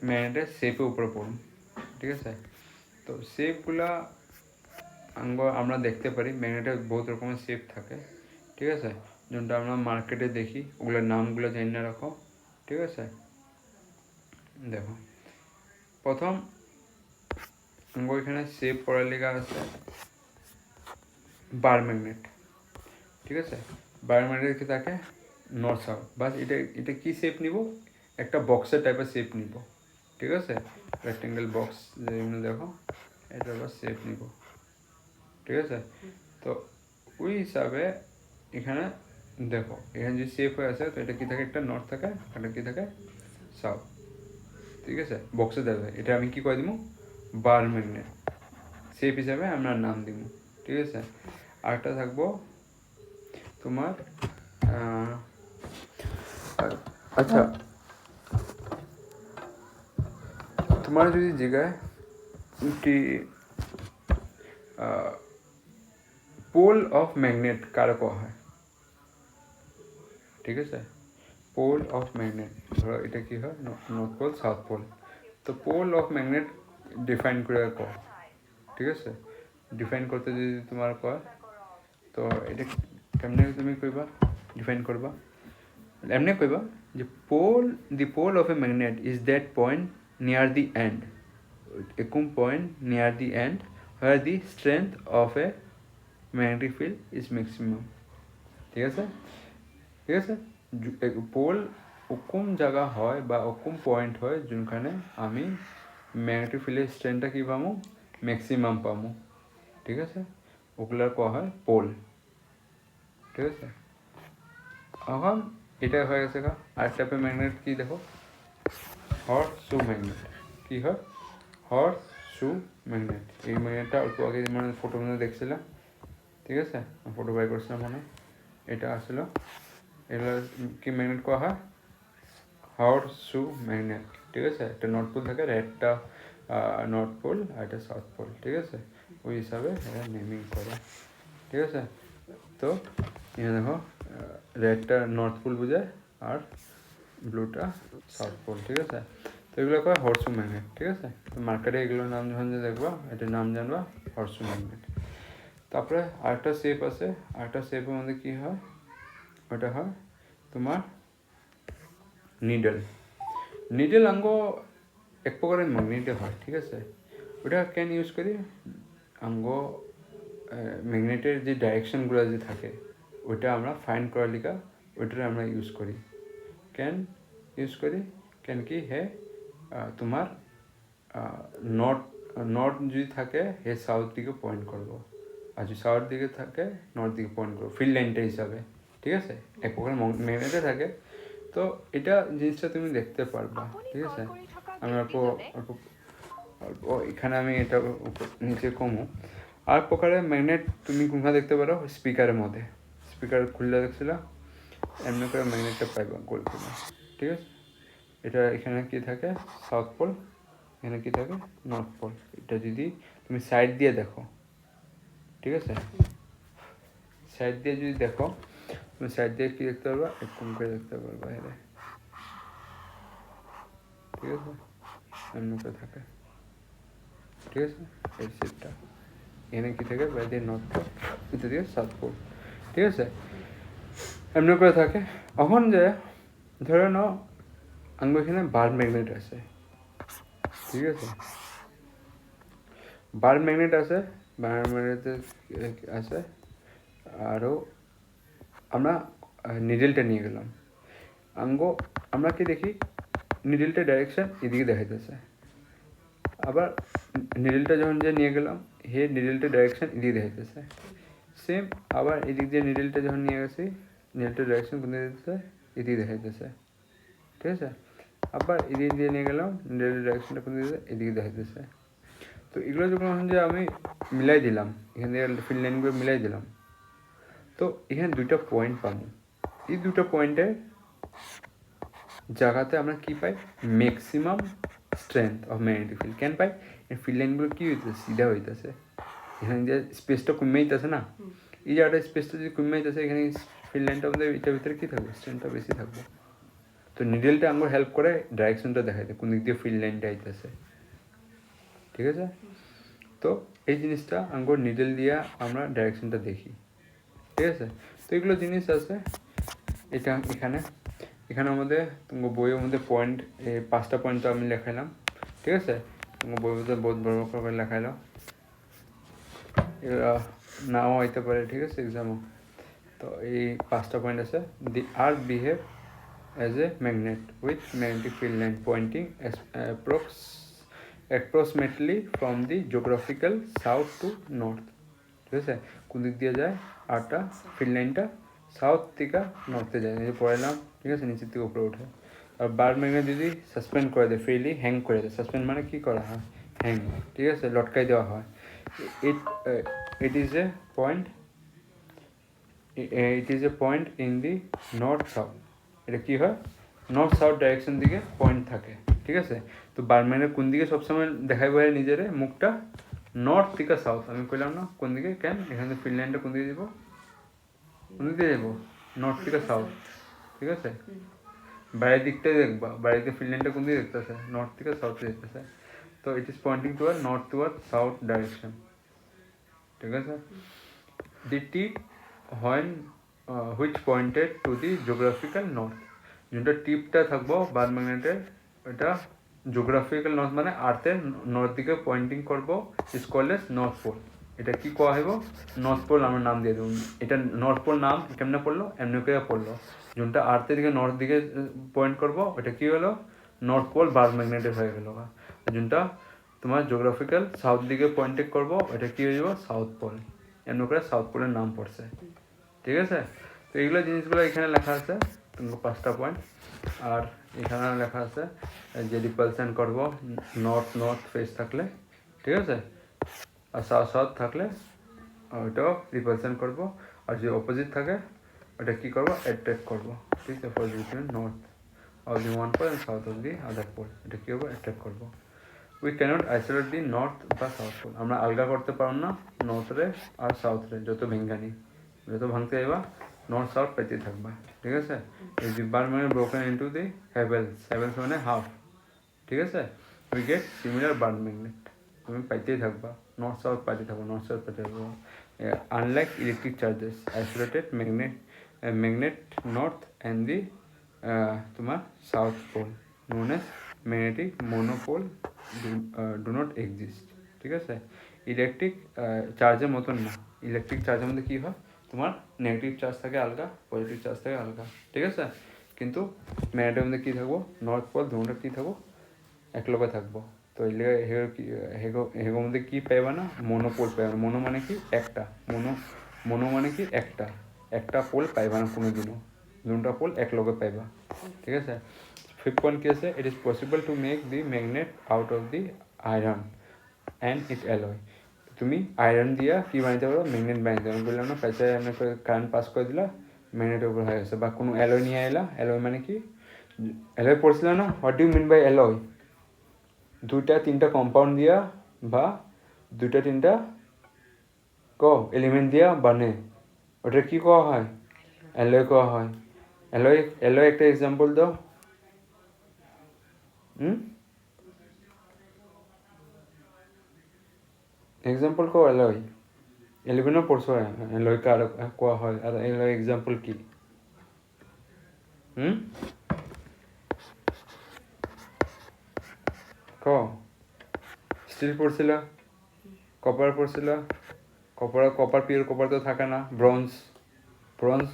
ম্যাগনেটের শেপের উপরে পড়ুন, ঠিক আছে? তো শেপগুলা আমরা দেখতে পারি, ম্যাগনেটের বহুত রকমের শেপ থাকে, ঠিক আছে? যেটা আমরা মার্কেটে দেখি, ওগুলোর নামগুলো জানি না রাখো, ঠিক আছে? দেখো, প্রথম এখানে শেপ পড়ার লেখা আছে বার ম্যাগনেট, ঠিক আছে? বার ম্যাগনেট কি থাকে, নর্থ সাউথ। বাস এটা কি শেপ নিব, একটা বক্সের টাইপের শেপ নিব, ঠিক আছে? রেক্টেঙ্গেল বক্স যেগুলো দেখো, এটা বাস শেপ নিব, ঠিক আছে? তো ওই হিসাবে এখানে দেখো, এখানে যে শেপ হয়ে আছে, তো এটা কি থাকে, একটা নর্থ থাকে, এটা কি থাকে, সাউথ, ঠিক আছে? বক্সে দেবে, এটা আমি কি করে দিব, বার ম্যাগনেট শেপ হিসাবে আমরা নাম দিব, ঠিক আছে? আরেকটা থাকবো তোমার আচ্ছা, তোমার যদি জিজ্ঞায় কি পোল অফ ম্যাগনেট কারে কোয়া হয়, ঠিক আছে? পোল অফ ম্যাগনেট, ধরো এটা কি হয়, নর্থ পোল সাউথ পোল। তো পোল অফ ম্যাগনেট ডিফাইন করে কয়, ঠিক আছে? ডিফাইন করতে যদি তোমার কয়, তো এটা কেমনে তুমি কইবা, ডিফাইন করবা? এমনি কইবা যে the pole of a magnet is that point near the end, এরকম point near the end where the strength of a magnetic field is maximum, ঠিক আছে? ঠিক আছে? পোল ওরকম জায়গা হয় বা ওরকম পয়েন্ট হয় যেখানে আমি ম্যাগনেটিক ফিল্ডের স্ট্রেংথটা কী পাবো, ম্যাক্সিমাম পাবো, ঠিক আছে? ওগুলার কোয়া হয় পোল, ঠিক আছে? এখন এটা হয়ে গেছে গা। আর টাইপের ম্যাগনেট কি দেখো, হর্স শু ম্যাগনেট। কি হয়, হর্স শু ম্যাগনেট। এই ম্যাগনেটটা অল্প আগে মানে ফটোর মধ্যে দেখছিলাম, ঠিক আছে? ফটো বাই করছিলাম মানে, এটা আসলো এগুলো কি ম্যাগনেট কোয়া হয়, হর্স শু ম্যাগনেট, ঠিক আছে? একটা নর্থ পোল থাকে, একটা নর্থ পোল আর একটা সাউথ পোল, ঠিক আছে? ওই হিসাবে এরা নেমিং করে, ঠিক আছে? তো এখানে দেখো, রেডটা নর্থ পোল বোঝায় আর ব্লুটা সাউথ পোল, ঠিক আছে? তো এগুলো কয় হর্সু ম্যাগনেট, ঠিক আছে। তো মার্কেটে এগুলোর নাম যখন যে দেখবা এটার নাম জানবা হর্সু ম্যাগনেট। তারপরে আরেকটা শেপ আছে, আরেকটা শেপের মধ্যে কী হয়, ওটা হয় তোমার নিডল। নিডল আঙ্গ এক প্রকারের ম্যাগনেটে হয়, ঠিক আছে। ওটা কেন ইউজ করি, আঙ্গ ম্যাগনেটের যে ডাইরেকশনগুলো যে থাকে ওইটা আমরা ফাইন্ড করার লিগা ওইটারে আমরা ইউজ করি। কেন ইউজ করি, কেন কি হে তোমার নর্থ নর্থ যদি থাকে হে সাউথ দিকে পয়েন্ট করবো, আর যদি সাউথ দিকে থাকে নর্থ দিকে পয়েন্ট করবো, ফিল্ড লাইনটা হিসাবে, ঠিক আছে। এক প্রকার ম্যাগনেটে থাকে। তো এটা জিনিসটা তুমি দেখতে পারবা, ঠিক আছে। আমি অল্প অল্প অল্প এখানে আমি এটা নিচে কমো। আর প্রকারের ম্যাগনেট তুমি কোনখানে দেখতে পারো, স্পিকারের মধ্যে, স্পিকার খুললে দেখছিল এমনি করে ম্যাগনেটটা পাইবা গোল করে, ঠিক আছে। এটা এখানে কি থাকে সাউথ পোল, এখানে কি থাকে নর্থ পোল। এটা যদি তুমি সাইড দিয়ে দেখো, ঠিক আছে, সাইড দিয়ে যদি দেখো তুমি সাইড দিয়ে কি দেখতে পারবা, এরকম করে দেখতে পারবা এর, ঠিক আছে, এমনি করে থাকে, ঠিক আছে। এই সেটটা এখানে কি থাকে বাইরে দিয়ে নর্থ পোল, ভিতর দিয়ে সাউথ পোল, ঠিক আছে, এমনি করে থাকে। এখন যে ধরে নাও আমার এখানে বার ম্যাগনেট আছে, ঠিক আছে, বার ম্যাগনেট আছে, বার ম্যাগনেট আছে। আরও আমরা নিডেলটা নিয়ে গেলাম, আমরা কি দেখি নিডেলটা ডাইরেকশন এদিকে দেখাইতেছে, আবার নিডেলটা যখন যে নিয়ে গেলাম হে নিডেলটা ডাইরেকশন এদিকে দেখাইতেছে সেম। আবার এদিক দিয়ে নিডেলটা যখন নিয়ে গেছি নিডেলটা ডাইরেকশন কোন দিকে দিতেছে, এদিকে দেখাইতেছে, ঠিক আছে। আবার এদিক দিয়ে নিয়ে গেলাম নিডেলের ডাইরেকশনটা কোন দিকে, এদিকে দেখাইতেছে। তো এগুলো যখন যে আমি মিলাই দিলাম, এখান থেকে ফিল্ড লাইনগুলো মিলাই দিলাম, তো এখানে দুইটা পয়েন্ট পাবো। এই দুটো পয়েন্টের জায়গাতে আমরা কি পাই, maximum strength of magnetic field. কেন পাই, এই ফিল্ড লাইনগুলো কী হইতেছে, সিধা হইতেছে, এখানে যে স্পেসটা কমে যেতেছে না, এই জায়গাটা স্পেসটা যদি কমে যেতেছে এখানে ফিল্ড লাইনটা আমাদের এটার ভিতরে কী থাকবে, স্ট্রেংথটা বেশি থাকবে। তো নিডেলটা আমার হেল্প করে ডাইরেকশনটা দেখাইতে কোন দিক দিয়ে ফিল্ড লাইনটা আইতেছে, ঠিক আছে। তো এই জিনিসটা আঙ্গুর নিডেল দিয়ে আমরা ডাইরেকশনটা দেখি, ঠিক আছে। তো এগুলো জিনিস আছে এটা এখানে এখানে আমাদের তোমার বইয়ের মধ্যে পয়েন্ট, এই 5টা পয়েন্ট তো আমি লেখাইলাম, ঠিক আছে। তোমার বইয়ের মধ্যে বহুত বড় করে লেখাইলাম, এগুলো নাও হইতে পারে, ঠিক আছে, এক্সামও। তো এই 5টা পয়েন্ট আছে, the earth behave as a magnet with magnetic field line pointing approximately from the geographical south to north, ঠিক আছে। কোন দিক দিয়ে যায় আরটা ফিল্ড লাইনটা, সাউথ থেকে নর্থে যায়, এই পড়ালাম, ঠিক আছে, নিচের থেকে উপরে ওঠে। আর বার ম্যাগনেট যদি সাসপেন্ড করে দেয়, ফ্রিলি হ্যাং করে দেয়, সাসপেন্ড মানে কি করা হয়, হ্যাং, ঠিক আছে, লটকাই দেওয়া হয়। ইট is A point, it is A point in the north south. এটা কী হয়, নর্থ সাউথ ডাইরেকশন দিকে পয়েন্ট থাকে, ঠিক আছে। তো বার ম্যাগনেট কোন দিকে সবসময় দেখাই বলে নিজের মুখটা, নর্থ থেকে সাউথ। আমি কইলাম না কোন দিকে, কেন এখানে ফিল্ড লাইনটা কোন দিকে দিব, কোন দিকে যাবো, নর্থ থেকে সাউথ, ঠিক আছে। বাইরের দিকটাই দেখবা, বাইরের দিকে ফিল্ড লাইনটা কোন দিকে দেখতেছে, নর্থ থেকে সাউথে দেখতেছে। তো it is pointing toward north toward south direction, ঠিক আছে। The tip when which pointed to the geographical north, যেটা টিপটা থাকবো বার ম্যাগনেটের ওটা জিওগ্রাফিক্যাল নর্থ মানে আর্থের নর্থ দিকে পয়েন্টিং করবো, is called as north pole. এটা কি কোয়া হইব, নর্থ পোল আমরা নাম দিয়ে দেবো। এটা নর্থ পোল নাম কেমনে পড়লো, এমনি করে পড়লো, যেটা আর্থের দিকে নর্থ দিকে পয়েন্ট করবো ওটা কি হলো, নর্থ পোল বার ম্যাগনেটের হয়ে গেল। যেটা তোমার জিওগ্রাফিক্যাল সাউথ দিকে পয়েন্টিং করবো এটা কি হয়ে যাব, সাউথ পোল, এমনি করে সাউথ পোলের নাম পড়ছে, ঠিক আছে। তো এইগুলো জিনিসগুলো এখানে লেখা আছে তোমার 5টা পয়েন্ট। আর এখানে লেখা আছে যে রিপালশন করবো নর্থ নর্থ ফেস থাকলে, ঠিক আছে, আর সাউথ সাউথ থাকলে ওইটাও রিপালশন করবো। আর যদি অপোজিট থাকে ওটা কী করবো, অ্যাট্রাক্ট করবো, ঠিক আছে, for between north of the one pole and south of the other pole, এটা কী হবে, অ্যাট্রাক্ট করবো। We cannot isolate the north বা সাউথ পোল, আমরা আলগা করতে পারব না নর্থ রে আর সাউথ রে, যত ভেঙ্গানি যত ভাঙতে যাইবা নর্থ সাউথ পেতে থাকবা, ঠিক আছে। এই দি বার মানে broken into the Havells, Havells মানে হাফ, ঠিক আছে, we get similar burn magnet, তুমি পাইতেই থাকবা, নর্থ সাউথ পাইতে থাকবো, নর্থ সাউথ পাইতে থাকবো। Unlike electric charges isolated magnet north and the তোমার south pole known as magnetic monopole do not exist. ঠিক আছে, ইলেকট্রিক চার্জের মতন না, ইলেকট্রিক চার্জের মধ্যে কী হয়, তোমার নেগেটিভ চার্জ থাকে আলগা, পজিটিভ চার্জ থাকে আলগা। ঠিক আছে, কিন্তু ম্যাগনেটের মধ্যে কী থাকবো, নর্থ পোল দুটো কী থাকবো, একলগে থাকবো। তো হেগোর মধ্যে কী পাইবা না, মোনোপোল পাইবা না। মোনো মানে কি একটা, মোনো মানে কি একটা পোল পাইবা না কোনো দিনও, দুটা পোল একলগে পাইবা। ঠিক আছে, ফিফথ পয়েন্ট কি আছে, it is possible to make the magnet out of the iron and it alloy. তুমি আয়রন দিয়া কী বানাইতে পারো, ম্যাগনেট বানাইতে পারো। বললাম না, প্রেসারে এমনি করে কারেন্ট পাস করে দিলা, ম্যাগনেটের উপর হয়ে গেছে। বা কোনো অ্যালয় নিয়ে এলা, অ্যালয় মানে কি, অ্যালয় পড়ছিল না, what do mean by alloy, দুইটা তিনটা কম্পাউন্ড দিয়া বা দুইটা তিনটা এলিমেন্ট দিয়া বানে, ওটা কি কোয়া হয়, অ্যালয় কোয়া হয়। অ্যালয় একটা এক্সাম্পল দাও। এক্সাম্পল কো অ্যালয়, এলিভেনও পড়ছো, অ্যালয় কার কোয়া হয়, আর অ্যালয় এক্সাম্পল কি? স্টিল পড়ছিল, কপার পড়ছিল, কপার পিওর কপার তো থাকে না। ব্রোঞ্জ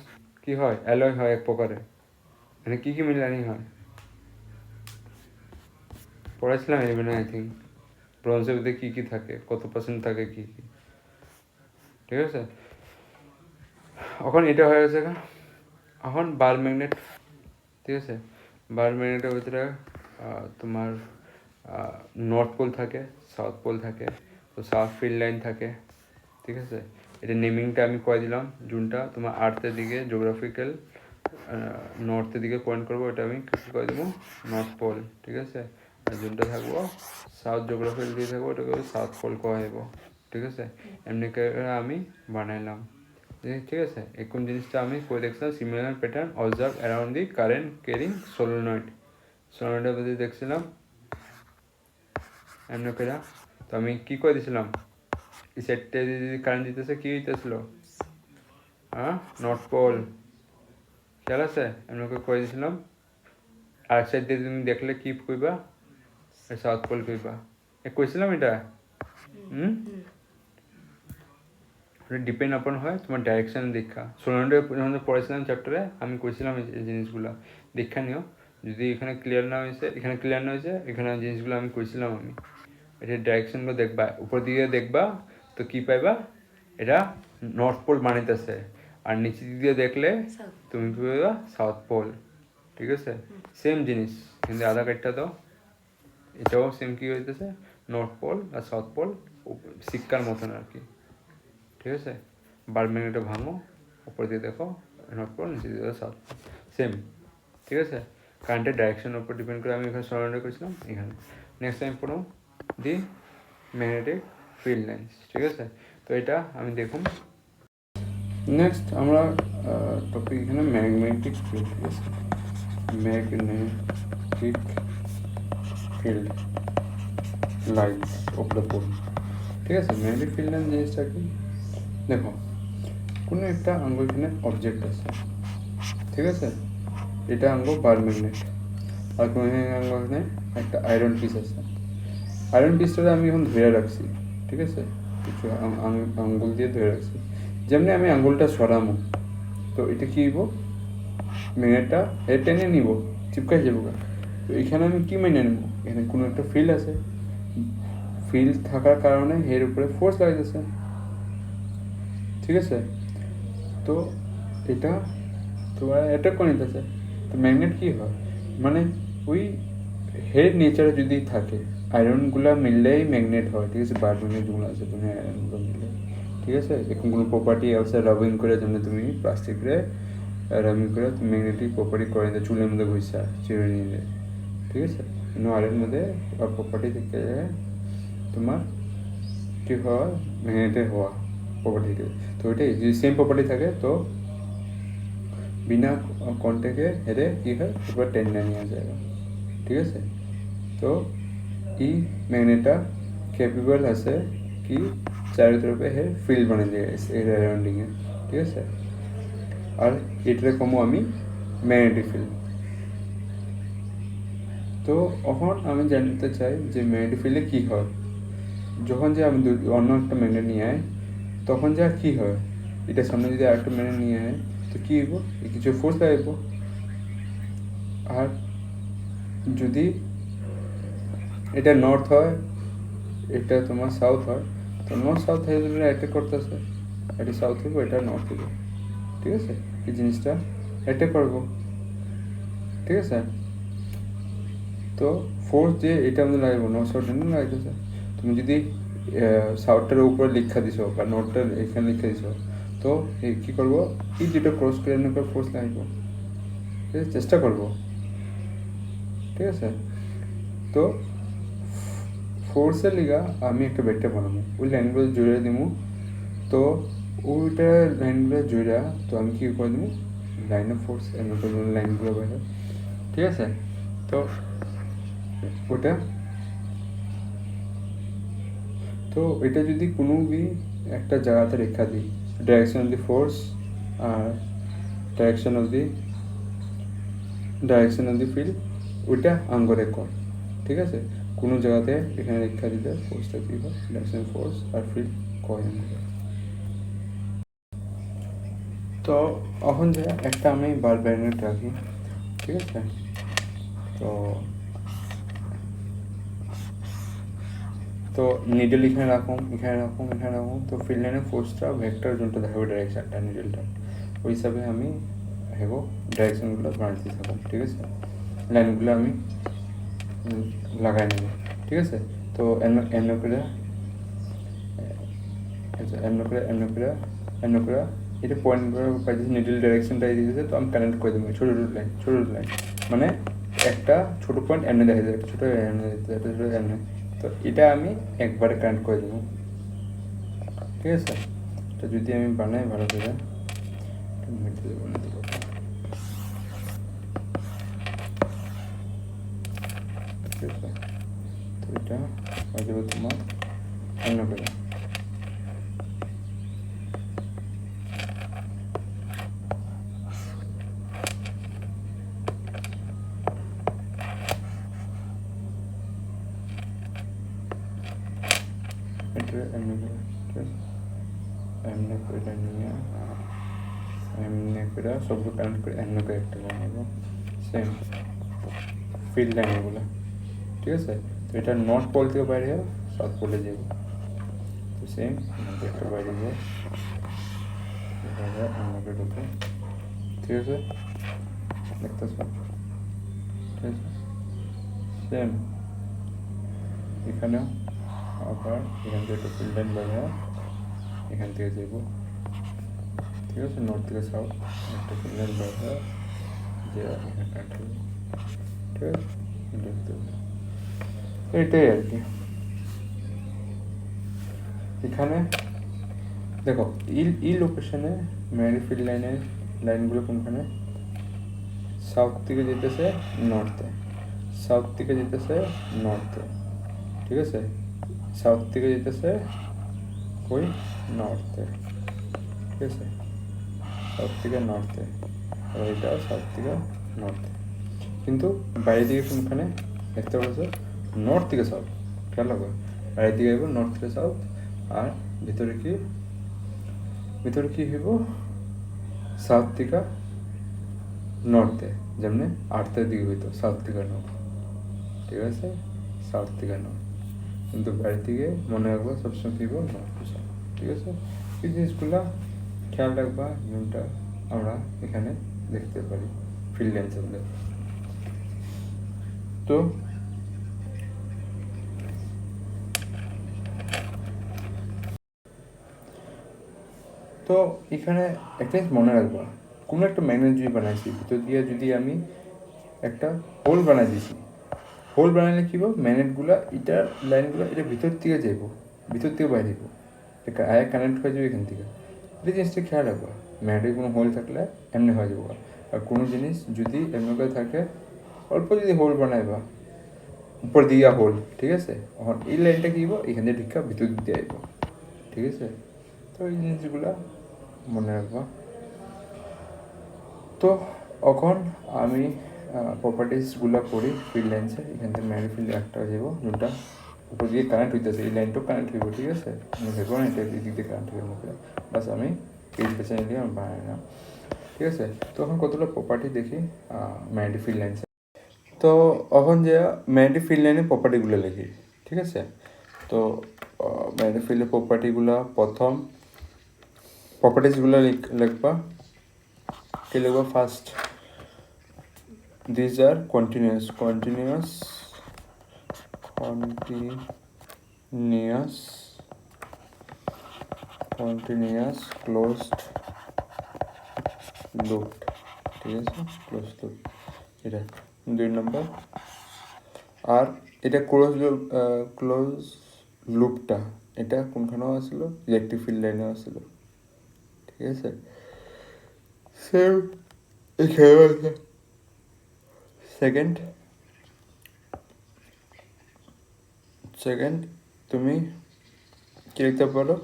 কি হয়, অ্যালয় হয় এক প্রকারে। মানে কী কী মিলানি হয় পড়াইছিলাম ইলেভেনে আই থিঙ্ক, ব্রোঞ্জের মধ্যে কী কী থাকে, কত পার্সেন্ট থাকে কী কী। ঠিক আছে, এখন এটা হয়ে গেছে, এখন বার ম্যাগনেট। ঠিক আছে, বার ম্যাগনেটের ভিতরে তোমার নর্থ পোল থাকে, সাউথ পোল থাকে, তো সাউথ ফিল্ড লাইন থাকে। ঠিক আছে, এটা নেমিংটা আমি কয়ে দিলাম, জুনটা তোমার আর্থের দিকে জিওগ্রাফিক্যাল নর্থের দিকে পয়েন্ট করবো, এটা আমি কী করে দেবো, নর্থ পোল। ঠিক আছে, আর জুনটা থাকবো সাউথ জিওগ্রাফিক্যাল দিয়ে থাকবো, ওটাকে সাউথ পোল কয়ে দেবো। ঠিক আছে, এমনি করে আমি বানাইলাম। ঠিক আছে, এখন জিনিসটা আমি করে দেখছিলাম, similar pattern observe around the current carrying সোলোনয়েডের মধ্যে দেখছিলাম এমনি করে। তো আমি কী করে দিয়েছিলাম, এই সেটটা যদি কারেন্ট দিতেছে কী হইতেছিল, নর্থ পোল, খেয়াল আছে, এমনি করে দিয়েছিলাম। আর সাইড দিয়ে তুমি দেখলে কি কইবা, সাউথ পোল কইবা, কইছিলাম এটা। ডিপেন্ড আপন হয় তোমার ডাইরেকশন দীক্ষা। সোলোনয়েডের পড়েছিলাম চ্যাপ্টারে, আমি কইছিলাম এই জিনিসগুলো দীক্ষা নিও। যদি এখানে ক্লিয়ার না হয়েছে, এখানে জিনিসগুলো আমি কইছিলাম। আমি এটা ডাইরেকশনগুলো দেখবা, উপর দিকে দেখবা, তো কি পাইবা, এটা নর্থ পোল বানাইতেছে। আর নিচের দিকে দেখলে তুমি কি পাইবা, সাউথ পোল। ঠিক আছে, সেম জিনিস, কিন্তু আধা কাটটা দাও, এটাও সেম কি হইতেছে, নর্থ পোল আর সাউথ পোল, শিক্ষার মতন আর কি। ঠিক আছে, বার মিনিটে ভাঙো, উপর দিয়ে দেখো নর্থ পোল, নিচে দিয়ে দেখো সাউথ পোল, সেম। ঠিক আছে, কারেন্টের ডাইরেকশনের উপর ডিপেন্ড করে আমি এখানে সরাউন্ড করেছিলাম এখানে। নেক্সট টাইম পড়ো দি ম্যাগনেটিক ফিল্ড লাইন্স। ঠিক আছে, তো এটা আমি দেখুন। নেক্সট আমরা টপিক এখানে ম্যাগনেটিক ফিল্ড। ঠিক আছে, ম্যাগনেটিক ফিল্ড লাইন্স উপরে পড়ুন। ঠিক আছে, ম্যাগনেটিক ফিল্ড লাইন জিনিসটা কি, দেখো কোনো একটা আঙ্গুল এখানে অবজেক্ট আছে। ঠিক আছে, এটা আঙ্গুল বার ম্যাগনেট, আর কোনো আঙ্গুল এখানে একটা আয়রন পিস আছে। আয়রন পিসটাকে আমি এখন ধরে রাখছি। ঠিক আছে, কিছু আঙ্গুল দিয়ে ধরে রাখছি, যেমনি আমি আঙ্গুলটা সরামো, তো এটা কী হইব, ম্যাগনেটটা এর টেনে নিব, চিপকাই যাবো। তো এখানে আমি কী মেনে নেব, এখানে কোনো একটা ফিল্ড আছে, ফিল্ড থাকার কারণে এর উপরে ফোর্স লাগতেছে। ঠিক আছে, তো এটা তোমার অ্যাটাক করে নিতেছে। তো ম্যাগনেট কী হয়, মানে ওই হেড নেচারে যদি থাকে, আয়রনগুলো মিললেই ম্যাগনেট হয়। ঠিক আছে, বার ম্যাগনেট যেগুলো আছে তুমি আয়রনগুলো মিললে। ঠিক আছে, এরকম কোনো প্রপার্টি আছে রাবিং করে, যেমন তুমি প্লাস্টিকরে রাবিং করে তুমি ম্যাগনেটিক প্রপার্টি করে নিতে, চুলের মধ্যে ঘুষা চিড়ে নিলে। ঠিক আছে, কিন্তু আয়রনের মধ্যে প্রপার্টি থেকে তোমার কী হয়, ম্যাগনেটের হওয়া প্রপার্টিতে। তো ওইটাই যদি সেম প্রপার্টি থাকে, তো বিনা কন্ট্যাক্টে হেরে কী হয়, এবার টেনে নিয়ে যায়। ঠিক আছে, তো ই ম্যাগনেটটা ক্যাপেবল আছে কি চারি তরফে হে ফিল্ড বানিয়ে দিয়ে গেছে এর অ্যারাউন্ডিংয়ে, ঠিক আছে। আর এটারে কমো আমি ম্যাগনেটিক ফিল্ড। তো এখন আমি জানতে চাই যে ম্যাগনেটিক ফিল্ডে কী হয় যখন যে আমি অন্য একটা ম্যাগনেট নিয়ে আয়, তখন যা কী হয়, এটার সামনে যদি আরেকটা ম্যাগনেট নিয়ে আয় তো কী হইব, কিছু ফোর্স লাগাইব। আর যদি এটা নর্থ হয়, এটা তোমার সাউথ হয়, তো নর্থ সাউথ হয়ে গেলে অ্যাটাক করতেছে, এটা সাউথ হইব, এটা নর্থ হইব, ঠিক আছে। এই জিনিসটা অ্যাটাক করবো, ঠিক আছে। তো ফোর্স যে এটা আমাদের লাগবে নর্থ সাউথ এনে লাগাইতেছে। তুমি যদি সাউথটার উপরে লিখা দিছো বা নর্থটার এখানে লিখা দিছো, তো কী করবো, এই দুটো ক্রস করে এমনি করে ফোর্স লাগাইব, ঠিক আছে, চেষ্টা করবো, ঠিক আছে। তো ফোর্সের লিগা আমি একটা ভেক্টর বানাবো, ওই লাইনগুলো জুড়ে দিব। তো ওইটা লাইনগুলো জুড়া তো আমি কী করে দেবো, লাইন অফ ফোর্স এমনি করে লাইনগুলো বাইরে, ঠিক আছে। তো ওটা তো এটা যদি কোনো বি একটা জায়গাতে রেখা দিই, ডাইরেকশন অফ দি ফোর্স আর ডাইরেকশন অফ দি ফিল্ড, ওইটা আঙ্গরে কর, ঠিক আছে। কোনো জায়গাতে এখানে রেখা দিলে ফোর্সটা কী হয়, ডাইরেকশন ফোর্স আর ফিল্ড কয় আঙ্গরে। তো এখন যে একটা আমি বার ব্যান্ডেড রাখি, ঠিক আছে। তো তো নিডল এখানে রাখুন, এখানে রাখুন, এখানে রাখুন। তো ফিল্ড লাইনের ফোর্সটা ভেক্টর যোনটা দেখাবো ডাইরেকশনটা নিডলটা, ওই হিসাবে আমি হেবো ডাইরেকশনগুলো বানাতে থাকুন, ঠিক আছে। লাইনগুলো আমি লাগাই নেব, ঠিক আছে। তো এমনি করে আচ্ছা এমনি করে এটা পয়েন্ট করে পাইতেছি, নিডল ডাইরেকশনটা এই দিতেছে, তো আমি কানেক্ট করে দেবো ছোটো লাইন, মানে একটা ছোটো পয়েন্ট এমনি দেখা যায়, একটা ছোটো এমনি একটা ছোটো এমনি। তো এটা আমি একবারে কানেক্ট করে দেবো, ঠিক আছে। তো যদি আমি বানাই ভালো করে বানাতে পারবো, ঠিক আছে। তো এটা হয়ে যাবে তোমার অন্য করে, এটা এমনি করে, ঠিক আছে। এমনি করে নিয়ে এমনি করে সবগুলো কানেক্ট করে এমনি করে একটা বানাবো, সেম ফিল্ড লাইনগুলো, ঠিক আছে। তো এটা নর্থ পোল থেকে বাইরে যাবো, সাউথ পোলে যাব, তো সেম একটা বাইরে যায় এমনি ঢুকে, ঠিক আছে, দেখতেছ, ঠিক আছে। সেম এখানেও আবার এখান থেকে একটা ফিল্ড লাইন বাইরে এখান থেকে যাব, ঠিক আছে, নর্থ থেকে সাউথ একটা ফিল্ড লাইন বাইরে যে এখানে কাটবে, ঠিক আছে। দেখতে এটাই আর কি। এখানে দেখো এই লোকেশনে ম্যাগনেটিক ফিল্ড লাইনগুলো কোনখানে, সাউথ থেকে যেতেছে নর্থে, সাউথ থেকে যেতেছে নর্থে, ঠিক আছে। সাউথ থেকে যেতেছে ওই নর্থে, ঠিক আছে, সাউথ থেকে নর্থে, আর এটা সাউথ থেকে নর্থে। কিন্তু বাইরে দিকে কোনখানে দেখতে পাচ্ছ, নর্থ থেকে সাউথ, খেয়াল রাখো, বাইরের দিকে হইব নর্থ থেকে সাউথ, আর ভিতরে কি হইব সাউথ থেকে নর্থে, যেমনি আর্থের দিকে হইতো সাউথ থেকে নর্থ, ঠিক আছে, সাউথ থেকে নর্থ। কিন্তু বাইরের দিকে মনে রাখবো সবসময় কী নর্থ টু সাউথ, ঠিক আছে। এই জিনিসগুলো খেয়াল রাখবা, যেমনটা আমরা এখানে দেখতে পারি ফিল্ড লাইনসগুলো। তো তো এখানে একটা জিনিস মনে রাখবা, কোনো একটা ম্যাগনেট যদি বানাইছি, ভিতর দিয়ে যদি আমি একটা হোল বানাই দিছি, হোল বানাইলে কী হবে, ম্যাগনেটগুলো এটার লাইনগুলো এটা ভিতর থেকে যাইব, ভিতর থেকে বাইরে যাবো, এটা আয়া কানেক্ট হয়ে যাবে এখান থেকে। এটা জিনিসটা খেয়াল রাখবা, ম্যাগনেটের কোনো হোল থাকলে এমনি হয়ে যাবো। আর কোনো জিনিস যদি এমনি করে থাকে, অল্প যদি হোল বানাইবা, উপর দিয়া হোল, ঠিক আছে? এখন এই লাইনটা কি হইব, এখান থেকে ঢুকা ভিতর দিতে আইব, ঠিক আছে? তো এই জিনিসগুলা মনে রাখবা। তো এখন আমি প্রপার্টিসগুলো করি ফ্রিল্যান্সে। এখান থেকে ম্যারি ফিল্ড একটা যাব, দুটা উপর দিয়ে কানেক্ট হইতেছে, এই লাইনটাও কানেক্ট হইব, ঠিক আছে? আমি ভেবো না এটা এই দিক দিয়ে কানেক্ট হইব মুখে, বাস আমি পেজ বেছে নিয়ে আমি বানাই না, ঠিক আছে? তো এখন কতগুলো প্রপার্টি দেখি ম্যারি ফ্রিল্যান্সে। তো এখন যে ম্যারি ফিল্ডলাইনে প্রপার্টিগুলো লিখি, ঠিক আছে? তো ম্যারি ফিল্ডের প্রপার্টিগুলো প্রথম প্রপার্টিসগুলো লিখবা। কি লিখবা? First, these are continuous closed loop, ঠিক আছে? ক্লোজ লুপ এটা 2 নম্বর। আর এটা ক্লোজ লুপটা এটা কোনখানেও আসলো, ইলেকট্রিক ফিল্ড লাইনেও আসলো, ঠিক আছে? সেম এখানেও আছে। সেকেন্ড তুমি কি লিখতে পারো?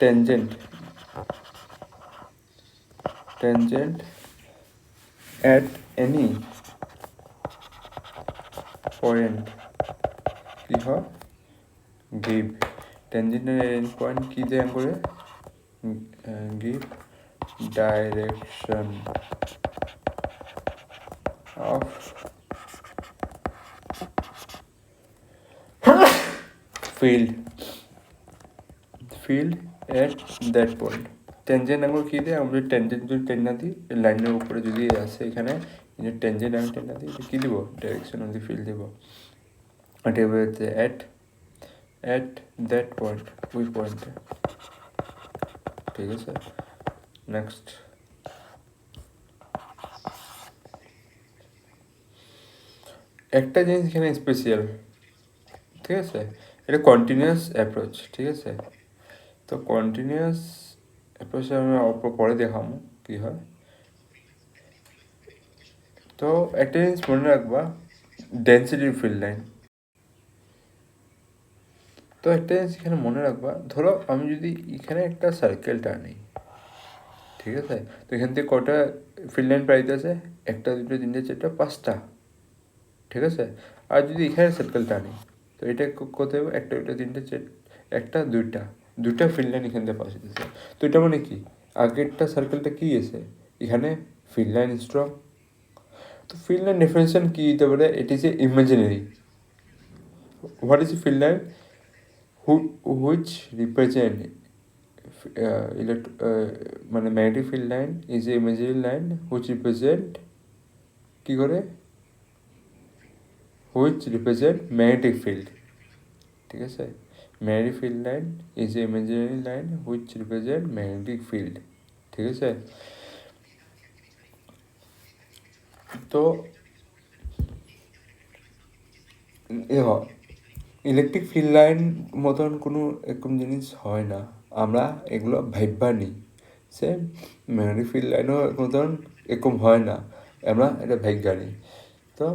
ট্যানজেন্ট at any point কি হয়? গিভ ট্যানজেন্টের এন্ড পয়েন্ট কি দেন করে? Give direction of field at that point. Tangent আঙুল কী দেয়? আমরা ট্যানজেন্ট যদি টেন না দিই, লাইনের উপরে যদি আসে এখানে ট্যানজেন্ট আমি টেন না দিই, কী দিব? ডাইরেকশন অফ দি ফিল্ড দিব। এটা হচ্ছে at that point, ওই পয়েন্টে, ঠিক আছে? নেক্সট একটা জিনিস এখানে স্পেশাল, ঠিক আছে? এটা কন্টিনিউয়াস অ্যাপ্রোচ, ঠিক আছে? তো কন্টিনিউয়াস অ্যাপ্রোচে আমি অল্প পরে দেখাবো কী হয়। তো একটা জিনিস মনে রাখবা, ডেন্সিটি ফিল্ড লাইন। তো একটা জিনিস এখানে মনে রাখবা, ধরো আমি যদি এখানে একটা সার্কেল টানি, ঠিক আছে? তো এখান থেকে কটা ফিল্ড লাইন পাইতেছে? 1 2 3 4 5টা, ঠিক আছে? আর যদি এখানে সার্কেল টানি, তো এটা কত হবে? 1 2 3 4, 1 2টা ফিল্ড লাইন এখান থেকে পাস হইতেছে। তো এটা মানে কি, আগেরটা সার্কেলটা কি আছে? এখানে ফিল্ড লাইন স্ট্রং। তো ফিল্ড লাইন ডেফিনেশন কি দিতে পারে? It is a imaginary. What is a field line? Which represent মানে magnetic field line is a imaginary line which represent কি করে? হুইচ রিপ্রেজেন্ট ম্যাগনেটিক ফিল্ড, ঠিক আছে? Magnetic field line is a imaginary line which represent magnetic field, ঠিক আছে? তো ইলেকট্রিক ফিল্ড লাইন মতন কোনো এরকম জিনিস হয় না, আমরা এগুলো ভাইবা নিই। সেম ম্যাগনেটিক ফিল্ড লাইনও মতন এরকম হয় না, আমরা এটা ভাইবা নিই। তো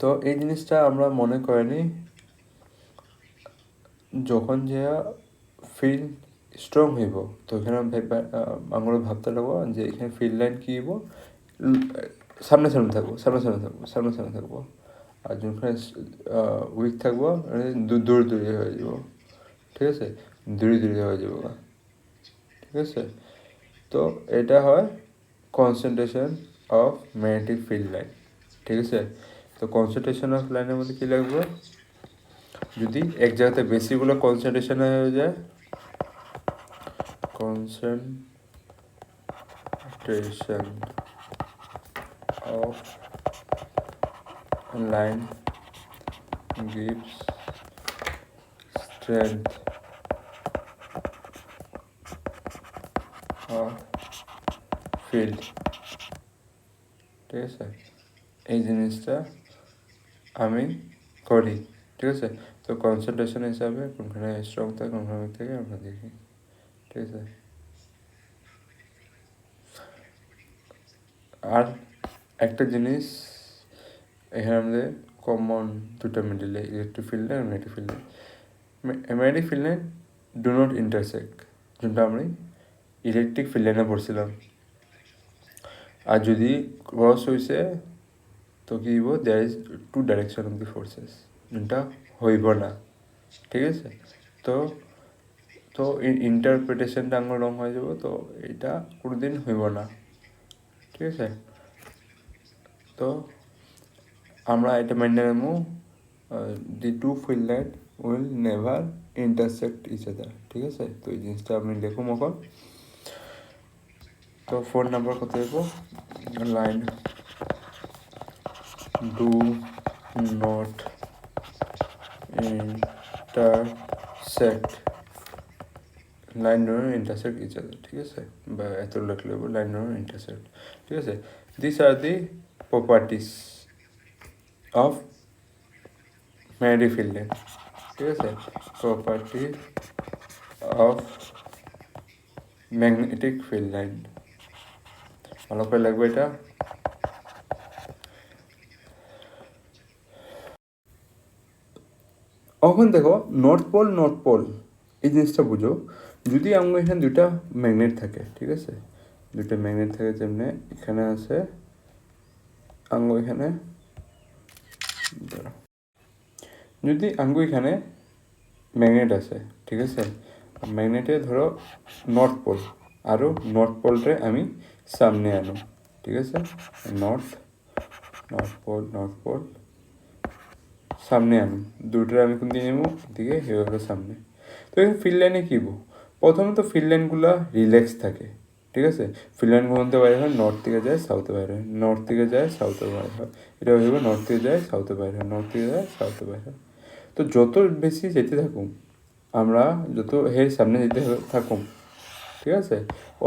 তো এই জিনিসটা আমরা মনে করিনি যখন যে ফিল্ড স্ট্রং হইব, তো এখানে আমরা ভাবতে লাগবো যে এখানে ফিল্ড লাইন কী হইব? সামনে থাকবো। আর যখন উইক থাকবো দূরে হয়ে যাব, ঠিক আছে? দূরে হয়ে যাব, ঠিক আছে? তো এটা হয় concentration of magnetic field line, ঠিক আছে? তো কনসেন্ট্রেশন অফ লাইনের মধ্যে কী লাগবে? যদি এক জায়গাতে বেশিগুলো কনসেন্ট্রেশন হয়ে যায়, concentration of line gives strength of field, ঠিক আছে? এই জিনিসটা আমি করি, ঠিক আছে? তো কনসেন্ট্রেশন হিসাবে কোনখানে স্ট্রং থাকে কোনখানে থেকে আমরা দেখি, ঠিক আছে? আর একটা জিনিস এখানে আমাদের কমন দুটো মিডিলে ইলেকট্রিক ফিল্ড লাইন আর magnetic field line. Magnetic field line do not intersect, যোনটা আমরা ইলেকট্রিক ফিল্ড লাইনে পড়ছিলাম। আর যদি ক্রস হয়েছে তো কি হইব, there is two direction of the forces, যোনটা হইব না। ঠিক আছে, তো তো ইন্টারপ্রিটেশনটা আমার রং হয়ে যাব, তো এটা কোনোদিন হইব না। ঠিক আছে, তো আমরা এটা মেনে নেবো, the two field line will never intersect each other. ঠিক আছে, তো এই জিনিসটা আমি দেখুন এখন। তো 4 নাম্বার কত দেবো, line do not intersect, line do not intersect each other. ঠিক আছে, বা এত লিখলে লাইন ডু নট ইন্টারসেক্ট। ঠিক আছে, this are the properties of magnetic field line. ঠিক আছে, property of magnetic field line, ভালো করে লাগবে এটা। এখন দেখো নর্থ পোল এই জিনিসটা বুঝো। যদি আমার এখানে দুইটা ম্যাগনেট থাকে, ঠিক আছে, দুইটা ম্যাগনেট থাকে, যেমনি এখানে আছে আঙ্গু, এখানে যদি আঙ্গু এখানে ম্যাগনেট আছে, ঠিক আছে, ম্যাগনেটে ধরো নর্থ পোল, আরও নর্থ পোলটা আমি সামনে আনো। ঠিক আছে, নর্থ পোল সামনে আনো, দুটোর আমি কোন দিকে নেবো, এদিকে এভাবে সামনে। তো এখানে ফিল্ড লাইনে কী হবো, প্রথমত ফিল্ড লাইনগুলো রিল্যাক্স থাকে। ঠিক আছে, ফিল্ড লাইনগুলো মধ্যে বাইরে হয়, নর্থ থেকে যায় সাউথে বাইরে হয়, নর্থ থেকে যায় সাউথে বাইরে হয়, এটা ভেবে নর্থ থেকে যায় সাউথে বাইরে হয়, নর্থ থেকে যায় সাউথে বাইরে হয়। তো যত বেশি যেতে থাকুম আমরা, যত এর সামনে যেতে থাকুম, ঠিক আছে,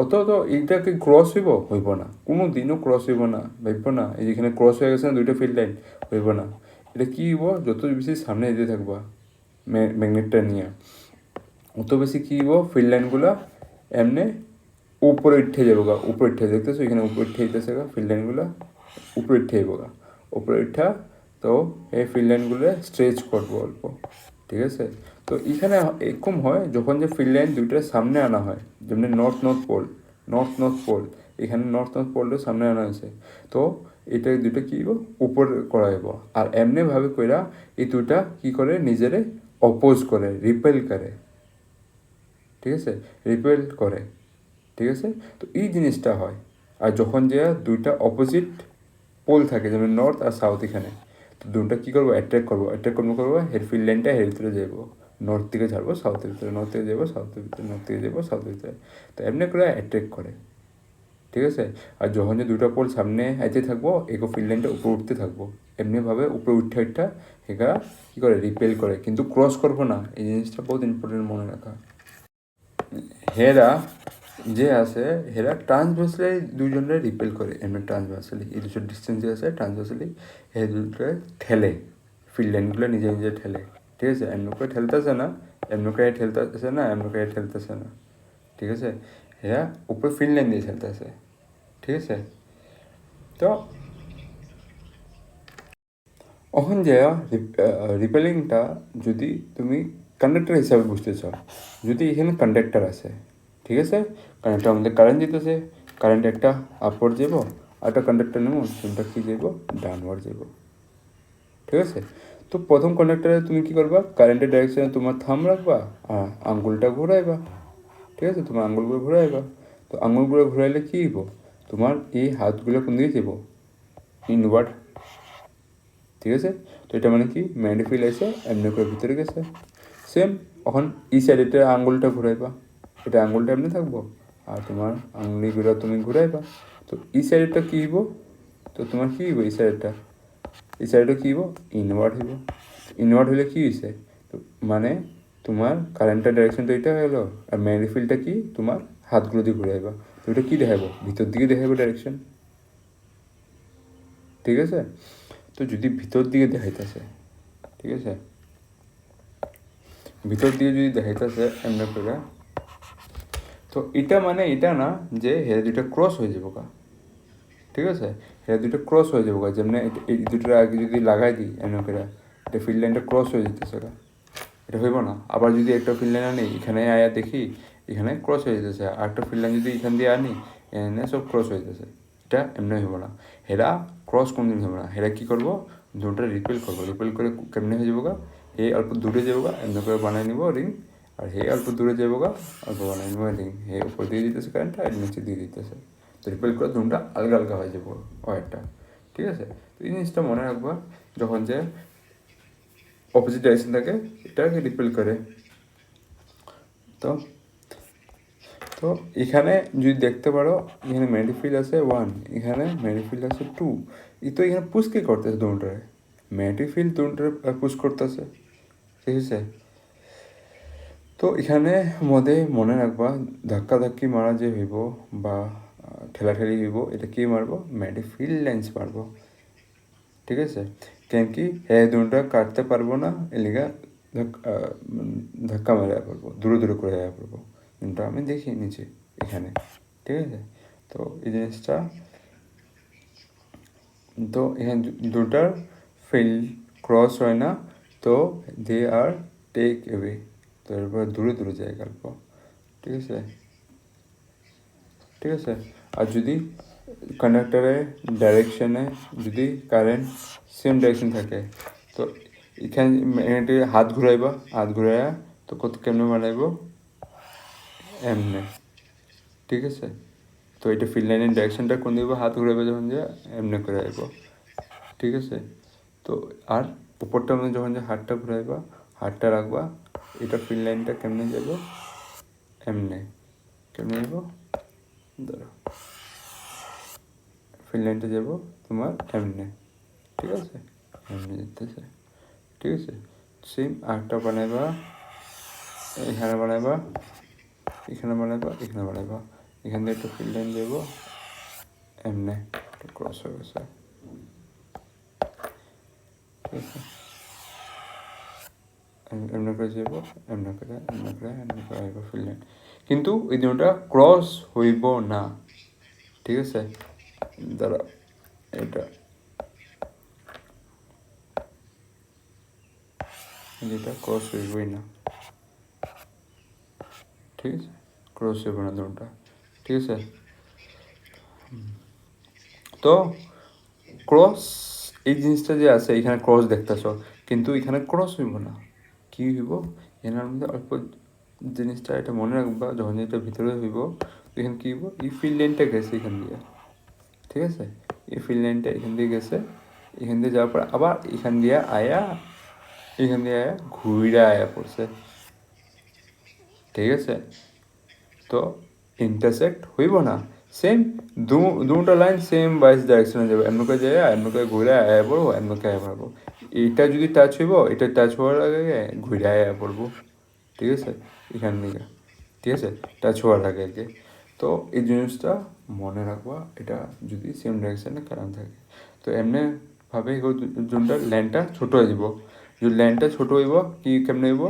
অত তো এইটাকে ক্রস হইব না, কোনো দিনও ক্রস হইব না, ভাবব না এই যেখানে ক্রস হয়ে গেছে না দুইটা ফিল্ড লাইন, হইব না। এটা কী হইব, যত বেশি সামনে যেতে থাকবা ম্যাগনেটটা নিয়ে, অত বেশি কী হইব, ফিল্ড লাইনগুলো এমনি উপরে উঠে যাবো গা, উপরে উঠে দেখতেছো এখানে উপরে উঠে যেতেছে গা, ফিল্ড লাইনগুলো উপরে উঠে যাবো গা, উপরে উঠা, তো এই ফিল্ড লাইনগুলো স্ট্রেচ করবো অল্প। ঠিক আছে, তো এখানে এরকম হয় যখন যে ফিল্ড লাইন দুইটার সামনে আনা হয়, যেমনি নর্থ পোল, এখানে নর্থ পোলটা সামনে আনা হয়েছে, তো এটা দুটো কী উপর করা যাব। আর এমনিভাবে কইরা এই দুটা কী করে, নিজেরে অপোজ করে, রিপেল করে। ঠিক আছে, রিপেল করে। ঠিক আছে, তো এই জিনিসটা হয়। আর যখন যে দুইটা অপোজিট পোল থাকে, যেমন নর্থ আর সাউথ, এখানে তো দুটা কী করবো, অ্যাট্রাক্ট করবো, হের ফিল্ড লাইনটা হের ভিতরে যাবো, নর্থ থেকে ছাড়বো সাউথের ভিতরে, নর্থ থেকে যাবো সাউথের ভিতরে, নর্থ থেকে যাবো সাউথের ভিতরে, তো এমনি করে অ্যাট্রাক্ট করে। ঠিক আছে, আর যখন যে দুটো পোল সামনে আইতে থাকবো, এগো ফিল্ড লাইনটা উপরে উঠতে থাকবো, এমনিভাবে উপরে উঠে এগা কী করে, রিপেল করে, কিন্তু ক্রস করবো না। এই জিনিসটা বহুত ইম্পর্টেন্ট মনে রাখা। হেরা যে আছে, হেরা ট্রান্সভার্সালি দুজনের রিপেল করে, এমনি ট্রান্সভার্সালি এই দুটো ডিস্টেন্স যে আছে ট্রান্সভার্সালি হে দুটো ঠেলে, ফিল্ড লাইনগুলো নিজে নিজে ঠেলে। ঠিক আছে, এমনি করে ঠেলতেছে না, এমনি করে ঠেলতেছে না, এমনি করে ঠেলতেছে না। ঠিক আছে, এরা উপরে ফিল্ড লাইন দিয়ে ঠেলতেছে। ঠিক আছে, তো এখন যে রিপেলিংটা যদি তুমি কন্ডাক্টর হিসাবে বুঝতে চাও, যদি এখানে কন্ডাক্টর আছে, ঠিক আছে, কারেন্টটা আমাদের কারেন্ট যেতেছে, কারেন্ট একটা আপওয়ার্ড যাব, আর একটা কন্ডাক্টর নেব, কোনটা কী যাব, ডাউনওয়ার্ড যাব। ঠিক আছে, তো প্রথম কন্ডাক্টরে তুমি কী করবা, কারেন্টের ডাইরেকশনে তোমার থাম রাখবা আর আঙ্গুলটা ঘুরাইবা। ঠিক আছে, তোমার আঙ্গুলগুলো ঘুরাইবা, তো আঙ্গুলগুলো ঘুরাইলে কী হইব, তোমার এই হাতগুলো কোন দিকে যাব, ইনওয়ার্ড। ঠিক আছে, তো এটা মানে কি, ম্যাগনেটিক ফিল্ড এসে এমনি করে ভিতরে গেছে। সেম এখন এই সাইডেটা আঙ্গুলটা ঘুরাইবা, এটা আঙ্গুলটা এমনি থাকবো, আর তোমার আঙ্গুলিগুলো তুমি ঘুরাইবা, তো এই সাইডেরটা কী হইব, তো তোমার কী হইব, এই সাইডটা কী হইব, ইনওয়ার্ড হইব। ইনওয়ার্ড হলে কী হয়েছে, তো মানে তোমার কারেন্টের ডাইরেকশন তো এটা হলো, আর ম্যাগনেটিক ফিল্ডটা কি, তোমার হাতগুলো দিয়ে ঘুরাইবা, তো এটা কী দেখাবো, ভিতর দিকে দেখাবো ডাইরেকশন। ঠিক আছে, তো যদি ভিতর দিকে দেখাইতেছে, ঠিক আছে, ভিতর দিকে যদি দেখাইতেছে এমনি করে, তো এটা মানে এটা না যে হেরা দুইটা ক্রস হয়ে যাবো কা। ঠিক আছে, এটা দুটো ক্রস হয়ে যাবো, যেমনি এই দুটোর আগে যদি লাগাই দিই এমন করে, এটা ফিল্ড লাইনটা ক্রস হয়ে যেতেছে, এটা হইব না। আবার যদি একটা ফিল্ড লাইন আনি এখানে আয়া দেখি এখানে ক্রস হয়ে যেতেছে, আর একটা ফিল্ড লাইন যদি এখান দিয়ে আনি এখানে সব ক্রস হয়ে যেতেছে, এটা এমনি হইব না। হেরা ক্রস কোনদিন হবে না, হেরা কী করবো, দুটা রিপেল করবো, রিপেল করে কেমনি হয়ে যাবো গা, হে অল্প দূরে যাবো গা, এমনি করে বানাই নিব রিং, আর হে অল্প দূরে যাবো গা, অল্প বানাই নিব রিং, হে উপর দিয়ে দিতেছে কারেন্টটা আর নিচে দিয়ে দিতেছে, তো রিপেল করে দুটা আলগা আলগা হয়ে যাবো ওয়ারটা। ঠিক আছে, তো এই জিনিসটা মনে রাখবা যখন যে অপোজিট ডাইরেকশন থাকে এটাকে রিপেল করে। তো তো এখানে যদি দেখতে পারো এখানে ম্যাডিফিল আছে 1, এখানে ম্যাডিফিল আছে 2, এই তো এখানে পুশ কে করতেছে দুটারে, ম্যাডিফিল দুটারে পুশ করতেছে। ঠিক আছে, তো এখানে মনে রাখবা ধাক্কা ধাক্কি মারা যে হইব বা ঠেলাঠেলি হইব, এটা কি মারবো, ম্যাডিফিল লেন্স মারবো। ঠিক আছে, কেন কি হ্যাঁ দুটা কাটতে পারবো না, এলিগা ধাক্কা মারা পড়বো, দূরে দূরে করে যাওয়া পড়বো, কিন্তু আমি দেখি নিচে এখানে। ঠিক আছে, তো এই জিনিসটা, তো এখানে দুটার ফিল্ড ক্রস হয় না, তো দে আর টেক অ্যাওয়ে, তো এরপর দূরে দূরে যায় গল্প। ঠিক আছে, ঠিক আছে, আর যদি কন্ডাক্টরের ডাইরেকশনে যদি কারেন্ট সেম ডাইরেকশন থাকে, তো এখানে হাত ঘুরাইবা, হাত ঘুরাইয়া তো কত কেমনে বানাইব এমনে। ঠিক আছে, তো এটা ফিল্ড লাইনের ডাইরেকশনটা কোন দিব, হাত ঘুরাইবা যখন যে এমনে করে আইব। ঠিক আছে, তো আর উপরটা মধ্যে যখন যে হাতটা ঘুরাইবা, হাতটা রাখবা, এটা ফিল্ড লাইনটা কেমনে যাব এমনে, কেমনে যাব ধরো ফিল্ড লাইনটা যাব তোমার এমনে। ঠিক আছে, এমনি যেতেছে। ঠিক আছে, সেম আরেকটা বানাইবা, এখানে বানাইবা, এখানে বানাইবা, এখানে বানাইবা, এখান থেকে একটা ফিল্ড লাইন দেবো এমনে, একটা ক্রস হয়ে গেছে। ঠিক আছে, এমনি করে যাব, এমনি করে এমনি করে এমনি করে আইব ফিল্ড লাইন, কিন্তু এই দুটা ক্রস হইব না। ঠিক আছে, দাঁড়া এটা যেটা ক্রস হইবই না। ঠিক আছে, ক্রস হইব না দুটা। ঠিক আছে, তো ক্রস এই জিনিসটা যে আছে এখানে ক্রস দেখতেছ, কিন্তু এখানে ক্রস হইব না, কি হইব এনার মধ্যে অল্প জিনিসটা এটা মনে রাখবা, যখন এটা ভিতরে হইব এখানে কী হইব, এই ফিল্ড লাইনটা গেছে এখান দিয়ে। ঠিক আছে, এই ফিল্ড লাইনটা এখান দিয়ে গেছে, এখান দিয়ে যাওয়ার পর আবার এখান দিয়ে আয়া, এখান দিয়ে আয়া ঘুরে আয়া পড়ছে। ঠিক আছে, তো ইন্টারসেক্ট হইব না, সেম দুটা লাইন সেম বাইস ডাইরেকশনে যাবে, এমনকে যায় এমনকে ঘুরে আয়া পড়বো, এমনকে আয়া পড়বো, এইটা যদি টাচ হইব এটা টাচ হওয়ার আগে ঘুরে আয়া পড়বো। ঠিক আছে, এখান থেকে, ঠিক আছে, টাচ হওয়ার আগে আগে। তো এই জিনিসটা মনে রাখবা, এটা যদি সেম ডাইরেকশনে কারেন্ট থাকে, তো এমনি ভাবে যোনটা ল্যান্ডটা ছোটো হয়ে যাব, যদি ল্যান্ডটা ছোটো হইব কি কেমনে হইব,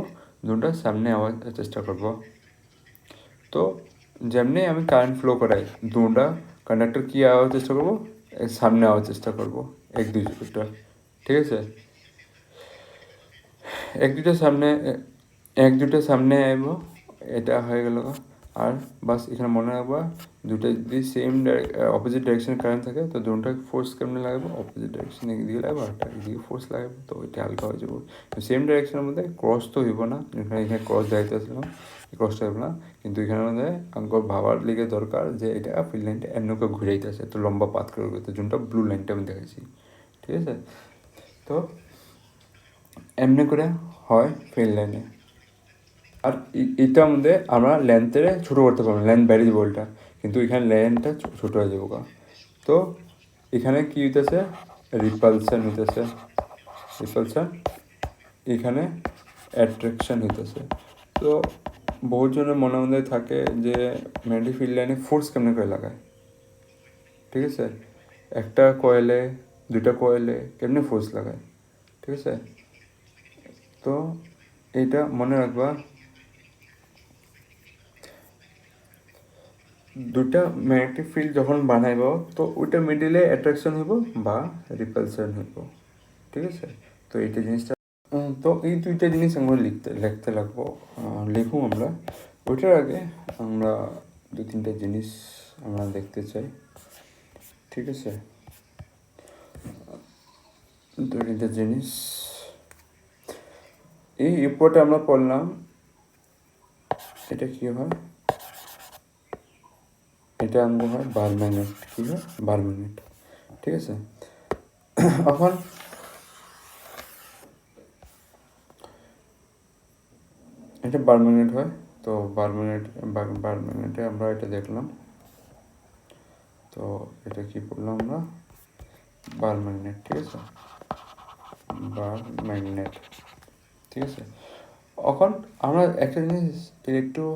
যোনটা সামনে আওয়ার চেষ্টা করব। তো যেমনি আমি কারেন্ট ফ্লো করাই দুটা কন্ডাক্টর কি আওয়ার চেষ্টা করবো, সামনে আওয়ার চেষ্টা করবো এক দুইটা। ঠিক আছে, এক দুইটা সামনে, এক দুইটা সামনে আইব, এটা হয়ে গেল। আর বাস এখানে মনে রাখবা দুটা যদি সেম অপোজিট ডাইরেকশনে কারেন্ট থাকে, তো দুটা ফোর্স কেমনে লাগাবো, অপোজিট ডাইরেকশনে একদিকে লাগাবো আর একদিকে ফোর্স লাগাবো, তো ওইটা হালকা হয়ে যাবো। তো সেম ডাইরেকশনের মধ্যে ক্রস তো হইব না, এখানে এখানে ক্রস দেখাইতে আসলাম, ক্রসটা হইব না, কিন্তু এখানের মধ্যে আমাকে ভাবার লিগে দরকার যে এটা ফিল্ড লাইনটা এমনকে ঘুরাইতেছে, তো লম্বা পাত করে ঘুরতে, যোনটা ব্লু লাইনটা আমি দেখাইছি। ঠিক আছে, তো এমনি করে হয় ফিল্ড লাইনে। আর এটার মধ্যে আমরা লেন্থের ছোটো করতে পারবো, লেন্থ বেড়ে যাবো ওইটা, কিন্তু এখানে লেন্থটা ছোটো হয়ে যাবো গা। তো এখানে কী হইতেছে, রিপালশন হইতেছে, রিপালশন, এখানে অ্যাট্রাকশন হইতেছে। তো বহুত জনের মনে মধ্যে থাকে যে ম্যাগনেটিক ফিল্ড লাইনে ফোর্স কেমনে করে লাগায়। ঠিক আছে, একটা কয়েলে দুটা কয়েলে কেমনে ফোর্স লাগায়। ঠিক আছে, তো এটা মনে রাখবা, দুটা ম্যাগনেটিক ফিল্ড যখন বানাইব তো ওইটা মিডিলে অ্যাট্রাকশন হইব বা রিপালশন হইব, ঠিক আছে। তো এইটা জিনিসটা তো এই দুইটা জিনিস আমরা লিখতে লাগবো, লিখুন আমরা। ওইটার আগে আমরা দু তিনটা জিনিস আমরা দেখতে চাই, ঠিক আছে। দু তিনটা জিনিস এই রিপোর্টে আমরা পড়লাম, এটা কি হয়, এটা আমগো হয় বার ম্যাগনেট, কি হয় বার ম্যাগনেট, ঠিক আছে। এখন এটা বার ম্যাগনেট হয়, তো বার ম্যাগনেটে আমরা এটা দেখলাম, তো এটা কি বললাম আমরা, বার ম্যাগনেট, ঠিক আছে, বার ম্যাগনেট, ঠিক আছে। এখন আমরা একটা জিনিস ইলেকট্রো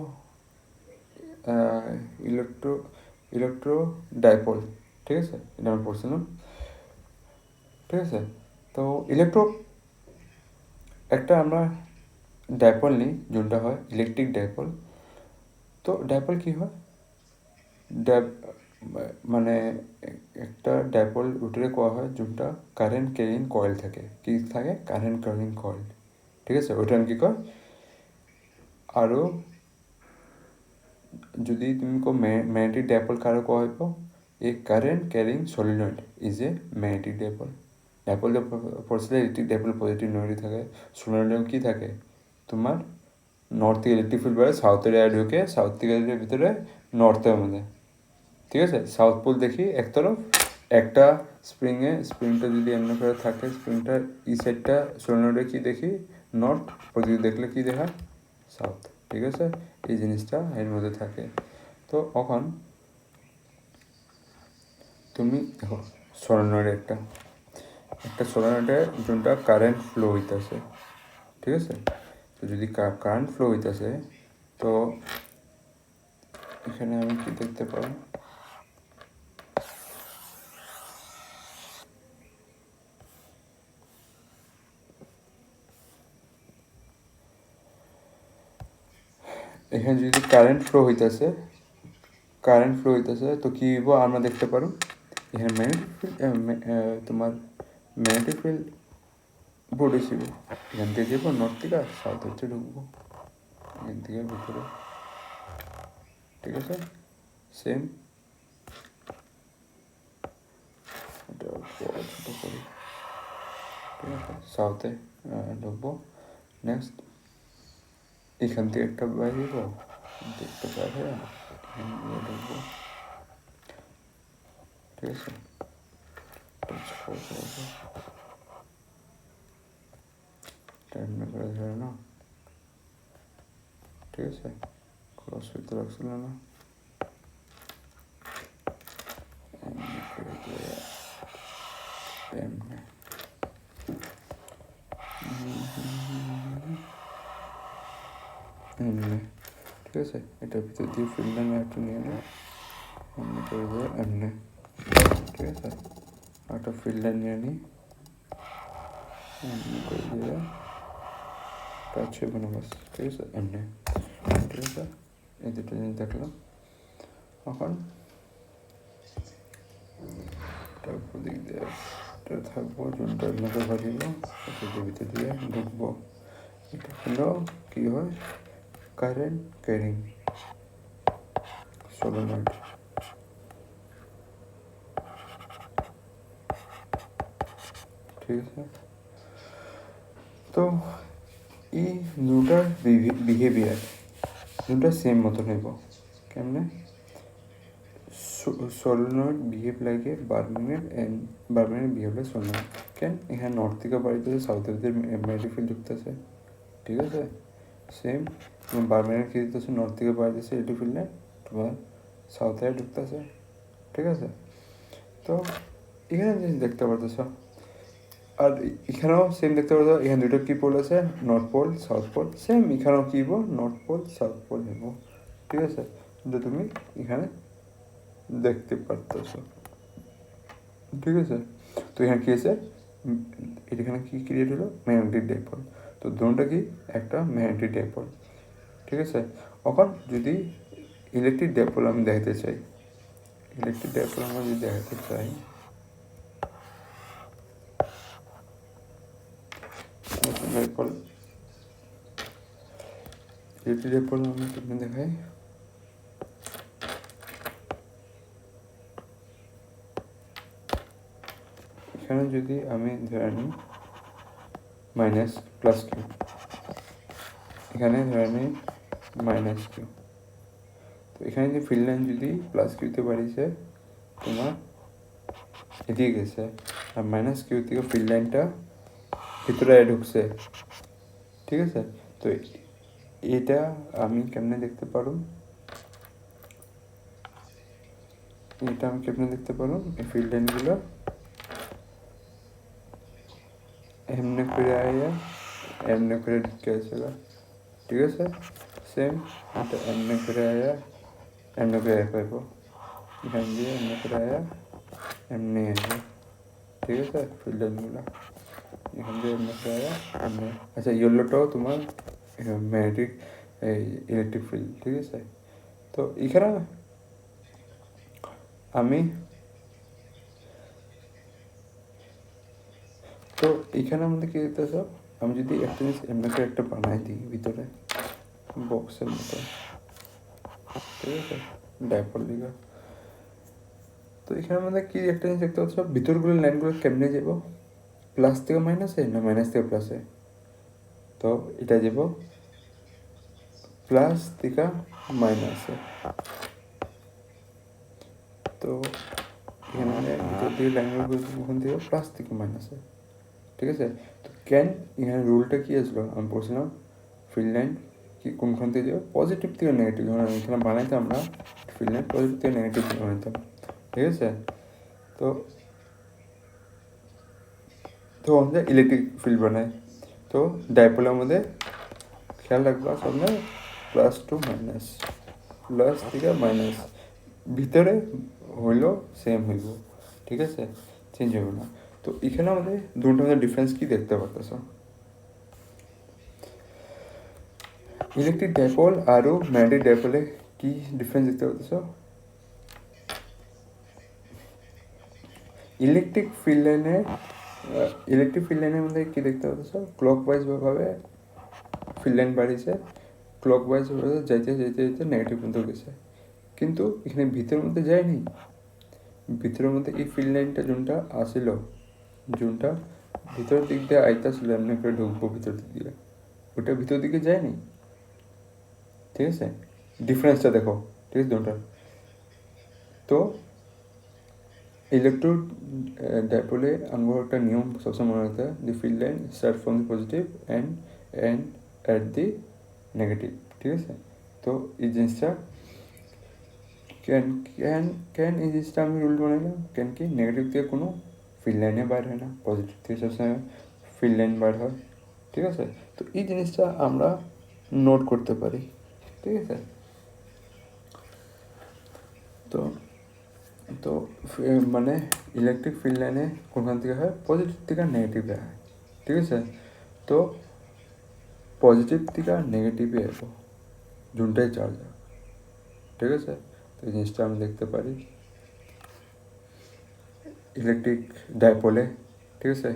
ইলেকট্রো ডাইপোল, ঠিক আছে, এটা আমরা পড়ছিলাম, ঠিক আছে। তো একটা আমরা ডাইপোল নিই, যোনটা হয় ইলেকট্রিক ডাইপোল। তো ডাইপোল কি হয়, মানে একটা ডাইপোল ওটারে কোয়া হয় যোনটা কারেন্ট ক্যারিং কয়েল থাকে, কি থাকে কারেন্ট ক্যারিং কয়েল, ঠিক আছে, ওটা কি কয়। আরও যদি তুমি কো ম্যাগনেটিক ডাইপোল কারো কোয়া হইব, a current carrying solenoid is a magnetic dipole. Dipole পড়ছিলে ইলেকট্রিক ডাইপোল পজিটিভ নেগেটিভ থাকে, সলিনয়েড কি থাকে তোমার নর্থ থেকে ইলেকট্রিক ফিল্ড বেড়ে সাউথের এয়ার ঢুকে সাউথ থেকে ভিতরে নর্থের মধ্যে, ঠিক আছে। সাউথ পোল দেখি একতরফ, একটা স্প্রিংটা যদি এমনি করে থাকে, স্প্রিংটা ই সাইডটা সলিনয়েডে কি দেখি নর্থ, প্রতিদিন দেখলে কি দেখায় সাউথ, ঠিক আছে। এই জিনিসটা এর মধ্যে থাকে। তো এখন তুমি দেখো সলিনয়েড একটা সলিনয়েডে যোনটা কারেন্ট ফ্লো হইতেছে, ঠিক আছে। তো যদি কারেন্ট ফ্লো হইতেছে, তো এখানে আমি কি দেখতে পাই, এখানে যদি কারেন্ট ফ্লো হইতেছে তো কি হইব আমরা দেখতে পারো, এখানে ম্যাগনেটিক ফিল্ড তোমার ম্যাগনেটিক ফিল্ড বোর্ড ছিল, এখান থেকে যাবো নর্থ থেকে সাউথ হচ্ছে ঢুকবো, এখান থেকে ভিতরে, ঠিক আছে। সেম এটা বড় ছোটো করি, ঠিক আছে, সাউথে ঢুকবো। নেক্সট এখান থেকে একটা বাইরে যাবো, একটা বাইরে এখান দিয়ে ঢুকবো, ঠিক আছে। করে ধরে না, ঠিক আছে, ক্রস ফিরতে লাগছিল না, এমনি করে দিয়ে এমনি এমনি, ঠিক আছে। এটার ভিতর দিয়ে ফিল্ড লাইন একটু নিয়ে নেয়, এমনি করে দিয়ে এমনি, ঠিক আছে। একটা ফিল্ড লাইন নিয়ে নিই, এমনি করে দিয়ে টাচ হবে না বাস, ঠিক আছে, এমনি, ঠিক আছে। এই দুটো জিনিস দেখলাম। এখন তারপর দিক দিয়ে থাকবো, যোনটা আপনাকে ভাবিব এটার ভিতর দিয়ে ঢুকবো, এটা হলো কি হয় কারেন্ট ক্যারিং সলিনয়েড, ঠিক আছে। তো এই দুটার বিহেভিয়ার দুটা সেম মতন হইব, কেমনে সলিনয়েড বিহেভ লাগে বার magnet and bar magnet behave লাগে সলিনয়েড। কেন এখানে নর্থ থেকে বাড়িতে সাউথের ভিতরে ম্যাগনেটিক ফিল্ড ঢুকতেছে, ঠিক আছে। সেম বার ম্যাগনেট কি দিতেছে নর্থ থেকে বাড়িতেছে ইলেকট্রিক ফিল্ডে তোমার সাউথে ঢুকতেছে, ঠিক আছে। তো এখানে জিনিস দেখতে পারতেছ, আর এখানেও সেম দেখতে পারতো, এখানে দুটো কি পোল আছে north pole south pole, same এখানেও কি হবো নর্থ পোল সাউথ পোল হবো, ঠিক আছে। যে তুমি এখানে দেখতে পারতেছ, ঠিক আছে। তো এখানে কি আছে, এখানে কি ক্রিয়েট হলো ম্যাগনেটিক ডাইপোল, তো দুটোটা কি একটা ম্যাগনেটিক ডাইপোল, ঠিক আছে। এখন যদি ইলেকট্রিক ডাইপোল আমি দেখাতে চাই, ইলেকট্রিক ডাইপোল আমরা যদি দেখাতে চাই, ডাইপোল ইলেকট্রিক ডাইপোল আমি কেমনে দেখাই, এখানে যদি আমি ধরে নিই মাইনাস প্লাস কিউ, এখানে ধরে নিই মাইনাস কিউ, তো এখানে যে ফিল্ড লাইন যদি প্লাস কিউতে বাড়িয়েছে তোমার এদিকে গেছে, আর মাইনাস কিউ থেকে ফিল্ড লাইনটা ভিতরে ঢুকছে, ঠিক আছে। তো এটা আমি কেমনে দেখতে পারো, এটা আমি কেমনে দেখতে পারো, এই ফিল্ড লাইনগুলো এমনি করে আয়া এমনি করে ঢুকে আছে, ঠিক আছে। সেম এটা এমনি করে আয়া এমনি করে করবো, এখান দিয়ে এমনি করে আয়া এমনি আসবে, ঠিক আছে। ফিল্ড লাইনগুলো এখান দিয়ে এমনি করে আয়া এমনি, আচ্ছা ইয়েলোটাও তোমার ম্যাগনেটিক ইলেকট্রিক ফিল্ড, ঠিক আছে। তো এখানে আমি তো এখানে আমাদের কী দেখতে সব, আমি যদি একটা জিনিস এমনি করে একটা বানাই দিই ভিতরে বক্সের মতো, ঠিক আছে, ডাইপোল দিকে, তো এখানে আমাদের কি একটা জিনিস দেখতে পাচ্ছ, ভিতরগুলো লাইনগুলো কেমনে যাব, প্লাস থেকে মাইনাসে না মাইনাস থেকে প্লাসে, তো এটা যাব প্লাস থেকে মাইনাসে, তো এখানে ভিতর দিকে লাইনগুলো কখন দিব প্লাস থেকে মাইনাসে, ঠিক আছে। তো ক্যান এখানে রুলটা কী আসলো, আমি বলছিলাম ফিল্ড লাইন কি কোনখান থেকে যাবে, পজিটিভ থেকে নেগেটিভ, যখন এখানে বানাইতাম না ফিল্ড লাইন পজিটিভ থেকে নেগেটিভ বানাইতাম, ঠিক আছে। তো তো আমাদের ইলেকট্রিক ফিল্ড বানায়, তো ডাইপোলের মধ্যে খেয়াল রাখবা সামনে প্লাস টু মাইনাস, প্লাস থেকে মাইনাস, ভিতরে হইলো সেম হইব, ঠিক আছে, চেঞ্জ হবে না। তো এখানে আমাদের দুটোর মধ্যে ডিফারেন্স কি দেখতে পারতেছ, ইলেকট্রিক ডাইপোল আর ম্যাগনেটিক ডাইপোলে কি ডিফারেন্স দেখতে পারতেছ, ইলেকট্রিক ফিল্ড লাইনের মধ্যে কি দেখতে পাচ্ছ, ক্লক ওয়াইজ ভাবে ফিল্ড লাইন বাড়িয়েছে, ক্লক ওয়াইজ ভাবে যাইতে যাইতে যাইতে নেগেটিভ পর্যন্ত গেছে, কিন্তু এখানে ভিতরের মধ্যে যায়নি, ভিতরের মধ্যে এই ফিল্ড লাইনটা যোনটা আসিল, যোনটা ভিতরের দিক দিয়ে আইতাছিল এমনি করে ঢুকবো ভিতর দিক দিয়ে, ওটা ভিতর দিকে যায়নি, ঠিক আছে, ডিফারেন্সটা দেখো, ঠিক আছে দুটার। তো ইলেকট্রো ডাইপোলে আমার একটা নিয়ম সবসময় মনে রাখতে হয়, the field line start from the positive and at the negative, ঠিক আছে। তো এই জিনিসটা ক্যান ক্যান ক্যান এই জিনিসটা আমি রুল বানাইলাম, ক্যান কি নেগেটিভ থেকে কোনো ফিল্ড লাইনে বার হয় না, পজিটিভ থেকে সবসময় ফিল্ড লাইন বার হয়, ঠিক আছে। তো এই জিনিসটা আমরা নোট করতে পারি, ঠিক আছে। তো তো মানে ইলেকট্রিক ফিল্ড লাইনে কোনখান থেকে হয়, পজিটিভ থেকে নেগেটিভে হয়, ঠিক আছে। তো পজিটিভ থেকে নেগেটিভে আসবো যোনটাই চার্জ হয়, ঠিক আছে। তো এই জিনিসটা আমি দেখতে পারি ইলেকট্রিক ডাইপোলে, ঠিক আছে।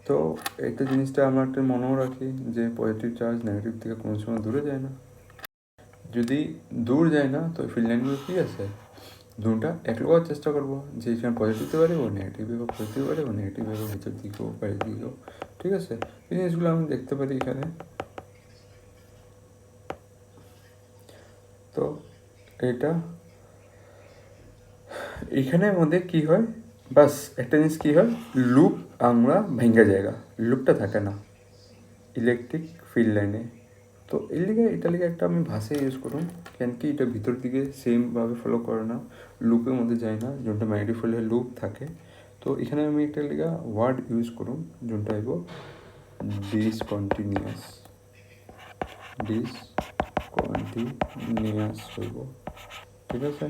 তো একটা জিনিসটা আমরা একটা মনেও রাখি যে পজিটিভ চার্জ নেগেটিভ থেকে কোনো সময় দূরে যায় না, যদি দূর যায় না তো ফিল্ড লাইনগুলো কী আছে, দুটা এক লগার চেষ্টা করবো যে এখানে পজিটিভ পারে ও নেগেটিভ হবে, পজিটিভ পারে ও নেগেটিভ হবে, ভিতর দিকেও বাইরের দিকেও, ঠিক আছে। এই জিনিসগুলো আমি দেখতে পারি এখানে। তো এটা এখানের মধ্যে কি হয়, বাস একটা জিনিস কী হয়, লুপ আমরা ভেঙে জায়গা, লুপটা থাকে না ইলেকট্রিক ফিল্ড লাইনে। তো এর লিগে এটা লিগে একটা আমি ভাষা ইউজ করুন, কেন কি এটা ভিতর দিকে সেমভাবে ফলো করে না, লুপের মধ্যে যায় না, যোনটা ম্যাগনেটিক ফিল্ডে লুপ থাকে। তো এখানে আমি একটা লিগা ওয়ার্ড ইউজ করুন যোনটা হইব ডিসকন্টিনিউয়াস, ডিসকন্টিনিউয়াস হইব, ঠিক আছে।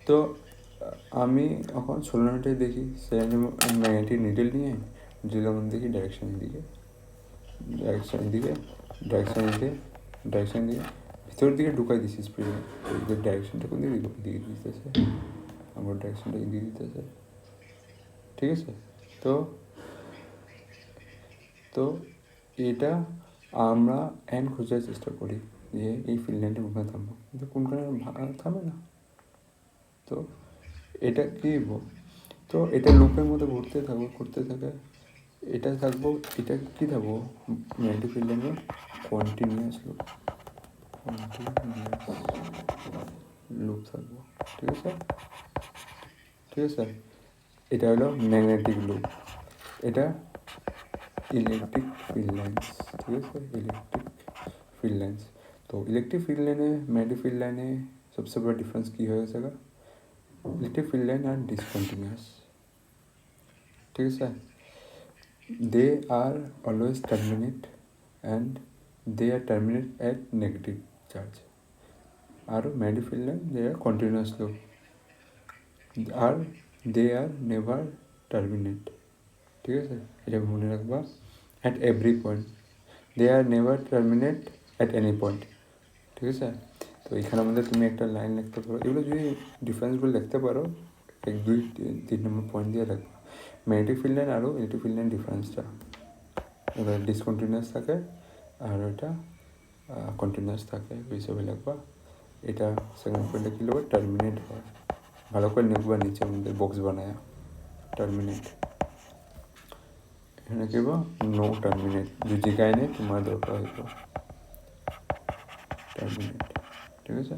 তো আমি এখন সোলোমিটার দেখি, সেখানে ম্যাগনেটিক নিডল নিয়ে নিডলের মধ্যে দেখি ডাইরেকশনের দিকে ডাইরেকশন দিয়ে ভিতরের দিকে ঢুকাই দিছি স্প্রে। এদের ডাইরেকশনটা কোন দিকে দিকে দিতেছে, আমার ডাইরেকশনটা দিয়ে দিতেছে, ঠিক আছে। তো তো এটা আমরা এন খোঁজার চেষ্টা করি যে এই ফিল্ড কোনখানে থামবো, কিন্তু কোনখানে থামে না। তো এটা কি তো এটা লুপের মধ্যে ঘুরতে থাকে, এটা থাকবো, এটা কি থাকবো ম্যাগনেটিক ফিল্ড লাইনের কন্টিনিউয়াস লুপ থাকবো, ঠিক আছে। ঠিক আছে, এটা হলো ম্যাগনেটিক লুপ, এটা ইলেকট্রিক ফিল্ড লাইন্স, ঠিক আছে, ইলেকট্রিক ফিল্ড লাইন্স। तो इलेक्ट्रिक फील्ड लाइने मैग्नेटिक फील्ड लाइने सबसे बड़ा डिफरेंस की हो सका, electric field line are discontinuous, ठीक है। They are always terminate and they are terminate at negative charge, और magnetic field line they are continuous loop, আর দে আর নেভার টার্মিনেট, ঠিক আছে, এটা মনে রাখবা। At every point they are never terminate at any point, ঠিক আছে। তো এখানে আমাদের তুমি একটা লাইন লিখতে পারো, এগুলো যদি ডিফারেন্সগুলো লিখতে পারো 1, 2, 3 নম্বর পয়েন্ট দিয়ে রাখবা। ম্যাগনেটিক ফিল্ড লাইন আরও ইলেকট্রিক ফিল্ড লাইন ডিফারেন্সটা, ওটা ডিসকন্টিনিউয়াস থাকে আর ওটা কন্টিনিউয়াস থাকে, ওই হিসাবে লিখবা। এটা সেকেন্ড পয়েন্টে কী লিখবা, টার্মিনেট হয়, ভালো করে লিখবা নিচে আমাদের বক্স বানায় টার্মিনেট। এখানে কি নো টার্মিনেট, जो জিগায় নেই তোমার দরকার হইব টার্মিনেট, ঠিক আছে।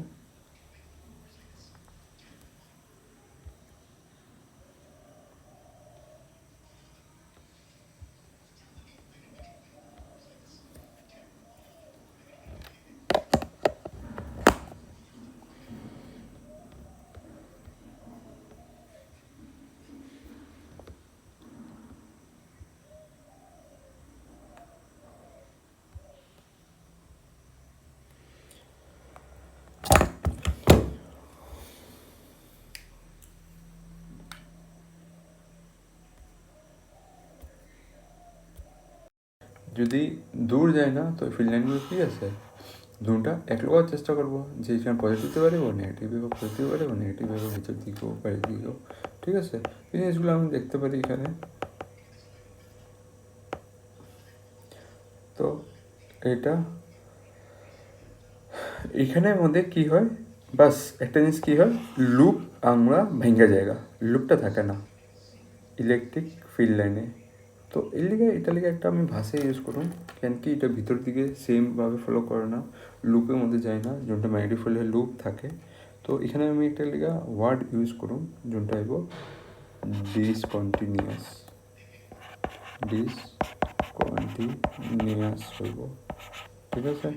যদি দূর যায় না তো ফিল্ড লাইনগুলো কী আছে, দুটা এক লগার চেষ্টা করবো যে এখানে পজিটিভ দিতে পারবো, নেগেটিভ পজিটিভ পারবো, নেগেটিভ ভিতর দিকেও বাইরের দিকেও, ঠিক আছে। এই জিনিসগুলো আমি দেখতে পারি এখানে। তো এটা এখানের মধ্যে কী হয়, বাস একটা জিনিস কী হয়, লুপ আমরা ভেঙে জায়গা, লুপটা থাকে না ইলেকট্রিক ফিল্ড লাইনে। তো এর লিগে এটা লিগে একটা আমি ভাষা ইউজ করুন, কেন কি এটা ভিতর দিকে সেমভাবে ফলো করে না, লুপের মধ্যে যায় না, যোনটা ম্যাগনেটিক ফিল্ডে লুপ থাকে। তো এখানে আমি একটা লিগা ওয়ার্ড ইউজ করুন, যোনটা হইব ডিসকন্টিনিউয়াস, ডিসকন্টিনিউয়াস হইব, ঠিক আছে।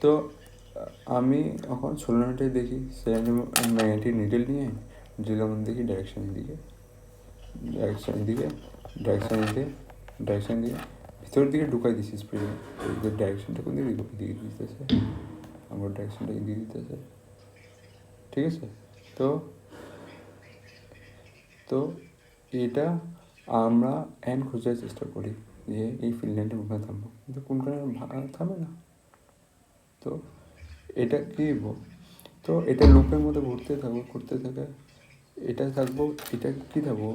তো আমি এখন সোলারটাই দেখি, সে ম্যাগনেটিক নিডেল নিয়ে নিডেলের মধ্যে দেখি ডাইরেকশনের দিকে, ডাইরেকশন দিয়ে ভিতরের দিকে ঢুকাই দিছি স্প্রে। এদের ডাইরেকশনটা কোন দিকে দিকে দিতেছে, আমার ডাইরেকশনটা দিয়ে দিতেছে, ঠিক আছে। তো তো এটা আমরা এন খোঁজার চেষ্টা করি যে এই ফিল্ড লাইনটা কোনখানে থামবো, কিন্তু কোনখানে থামে না। তো এটা কী তো এটা লুপের মধ্যে ঘুরতে থাকে, এটা থাকবো, এটা কী থাকবো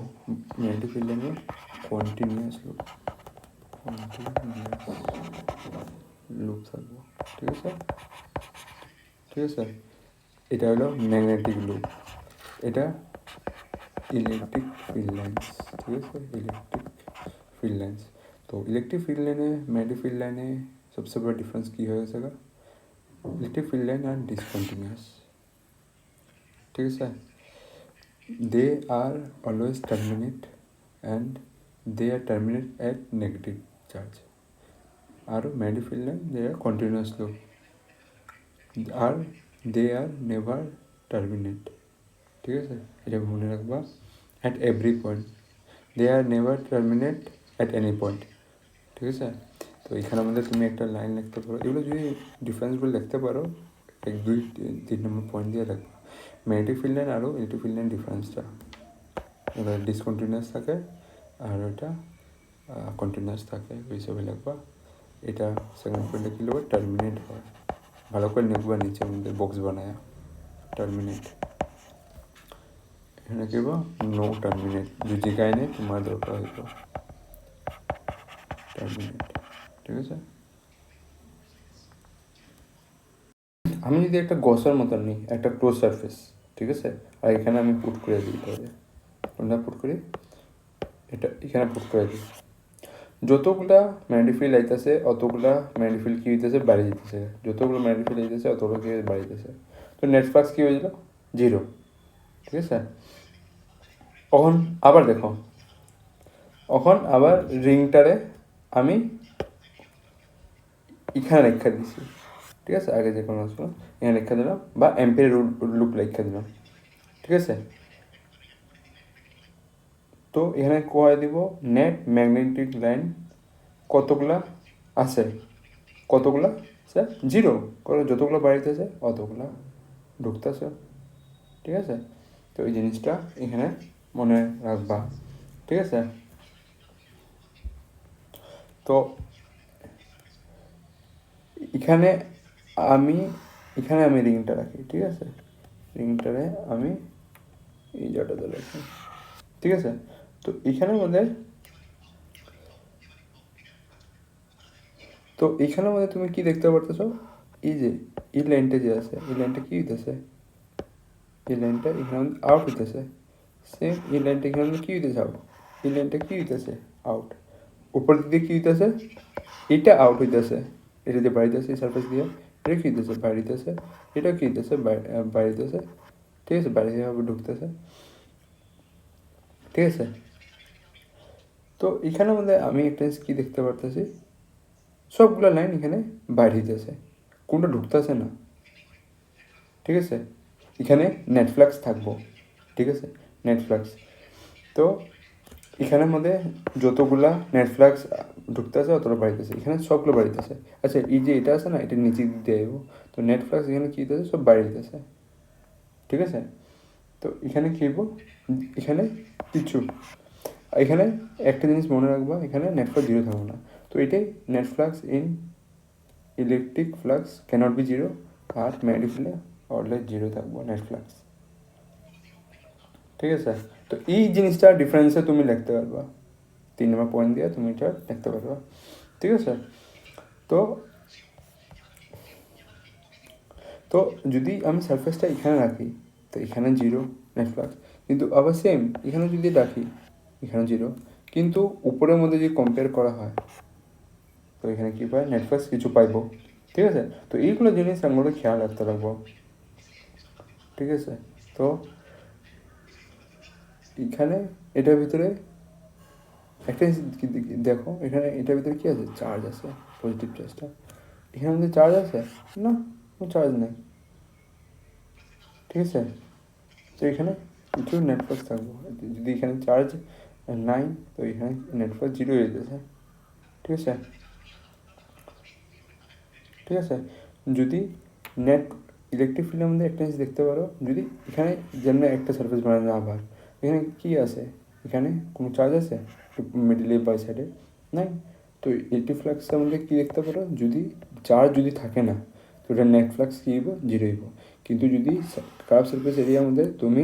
ম্যাগনেটিক ফিল্ড লাইনের কন্টিনিউয়াস লুপ থাকবো, ঠিক আছে। ঠিক আছে, এটা হলো ম্যাগনেটিক লুপ, এটা ইলেকট্রিক ফিল্ড লাইন্স, ঠিক আছে, ইলেকট্রিক फील्ड लाइन्स। तो इलेक्ट्रिक फील्ड लाइन है मैग्नेटिक फील्ड लाइन है, सबसे बड़ा डिफरेंस की हो सका, electric field line are discontinuous, ठीक है। They are always terminate and they are terminate at negative charge, और magnetic field line they are continuous loop, और दे आर नेवर टर्मिनेट, ठीक है। এটা মনে রাখবা। At every point they are never terminate at any point, ঠিক আছে। তো এখানে আমাদের তুমি একটা লাইন লিখতে পারো, এগুলো যদি ডিফারেন্সগুলো লিখতে পারো 1, 2, 3 নম্বর পয়েন্ট দিয়ে রাখবা। ম্যাগনেটিক ফিল্ড লাইন আরও ইলেকট্রিক ফিল্ড লাইন ডিফারেন্সটা, ওটা ডিসকন্টিনিউয়াস থাকে আর ওটা কন্টিনিউয়াস থাকে, ওই হিসাবে লিখবা। এটা সেকেন্ড পয়েন্টে কী লিখবো, টার্মিনেট হয়। ভালো করে লিখবো নিচের মধ্যে বক্স বানায় টার্মিনেট। এখানে কী হবো, নো টার্মিনেট, যে জায়গায় নেই তোমার দরকার হইব টার্মিনেট। ঠিক আছে, আমি যদি একটা গসার মতন নিই, একটা ক্লোজ সারফেস, ঠিক আছে, আর এখানে আমি পুট করে দিই, তাহলে কোনটা পুট করি, এটা এখানে পুট করে দিই, যতগুলা ম্যাগনিফিল আইতেছে অতগুলা ম্যাগনিফিল কী হইতেছে, বাড়ি যেতেছে, যতগুলো ম্যাগনিফিল আইতেছে অতগুলো কি বাড়ি যেতেছে। তো নেট ফ্লাক্স কী হয়েছিল, 0। ঠিক আছে, এখন আবার দেখো, এখন আবার রিংটারে আমি এখানে রেখা দিছি, ঠিক আছে, আগে যে কোনো আসলো এখানে রেখা দিলাম, বা এম্পের লুপ রেখা দিলাম। ঠিক আছে, তো এখানে কোয়া দিব নেট ম্যাগনেটিক লাইন কতগুলা আছে, কতগুলা স্যার 0, যতগুলো বাড়িতেছে অতগুলা ঢুকতেছে। ঠিক আছে, তো এই জিনিসটা এখানে মনে রাখবা। ঠিক আছে, তো এখানে আমি রিংটা রাখি। ঠিক আছে, রিংটারে আমি এই জায়গাটাতে রাখি। ঠিক আছে, তো এখানের মধ্যে তুমি কি দেখতে পারতেছো, এই যে এই লাইনটা যে আছে, এই লাইনটা কি হইতেছে, এই লাইনটা এখানে আউট হইতেছে। সেম এই লাইনটা এখানে কি হইতেছে, আউট। এই লাইনটা কি হইতেছে, আউট। উপর দিকে কি হইতেছে, এটা আউট হইতেছে, এটা দিয়ে বাড়িতেছে সারফেস দিয়ে, এটা কি হইতেছে, বাড়িতেছে, এটা কি হইতেছে, বাড়িতেছে। ঠিক আছে, বাইরে যেভাবে ঢুকতেছে। ঠিক আছে, তো এখানের মধ্যে আমি একটা জিনিস কি দেখতে পারতেছি, সবগুলো লাইন এখানে বাইর হইতেছে, কোনটা ঢুকতেছে না। ঠিক আছে, এখানে নেটফ্লাক্স থাকবো। ঠিক আছে, নেটফ্লাক্স, তো এখানের মধ্যে যতগুলা নেটফ্লাক্স ঢুকতেছে অতটা বাড়িতেছে, এখানে সবগুলো বাড়িতেছে। আচ্ছা, এই যে এটা আছে না, এটা নিচে দিতে যাবো, তো নেটফ্লাক্স এখানে কী দিতেছে, সব বাড়িতেছে। ঠিক আছে, তো এখানে কী হইব, এখানে কিছু, এখানে একটা জিনিস মনে রাখবা, এখানে নেটফ্লাক্স 0 থাকবে না। তো এটাই net flux in electric flux cannot be 0, আর ম্যাগনেটিকলে অলওয়েজ 0 থাকবো নেটফ্লাক্স। ঠিক আছে, তো এই জিনিসটা ডিফারেন্সে তুমি লিখতে পারবা, 3 নম্বর পয়েন্ট দিয়ে তুমি এটা লিখতে পারবা। ঠিক আছে, তো তো যদি আমি সারফেসটা এখানে রাখি, তো এখানে 0 নেটফ্লাক্স, কিন্তু আবার সেম এখানে যদি রাখি, এখানে 0, কিন্তু উপরের মধ্যে যদি কম্পেয়ার করা হয়, তো এখানে কী পায়, নেটফ্লাক্স কিছু পাইব। ঠিক আছে, তো এইগুলো জিনিস আমাকে খেয়াল রাখতে লাগবো। ঠিক আছে, তো এখানে এটার ভিতরে একটা দেখো, এখানে এটার ভিতরে কী আছে, চার্জ আছে, পজিটিভ চার্জটা। এখানে মধ্যে চার্জ আছে না, কোনো চার্জ নেই। ঠিক আছে, তো এখানে কিছু নেটওয়ার্ক থাকবো, যদি এখানে চার্জ নাই, তো এখানে নেটওয়ার্ক 0 হয়ে যেতেছে। ঠিক আছে, ঠিক আছে, যদি নেট ইলেকট্রিক ফিল্ডের মধ্যে একটা জিনিস দেখতে পারো, যদি এখানে যেমন একটা সার্ফেস বানানো, আবার এখানে কী আছে, এখানে কোনো চার্জ আছে মিডিলে বাই সাইডে নাই, তো ইলেকট্রিক ফ্লাক্সের মধ্যে কী দেখতে পারো, যদি চার্জ যদি থাকে না, তো এটা নেট ফ্লাক্স কী হইব, 0 হইব। কিন্তু যদি কার্ভ সার্ফেস এরিয়ার মধ্যে তুমি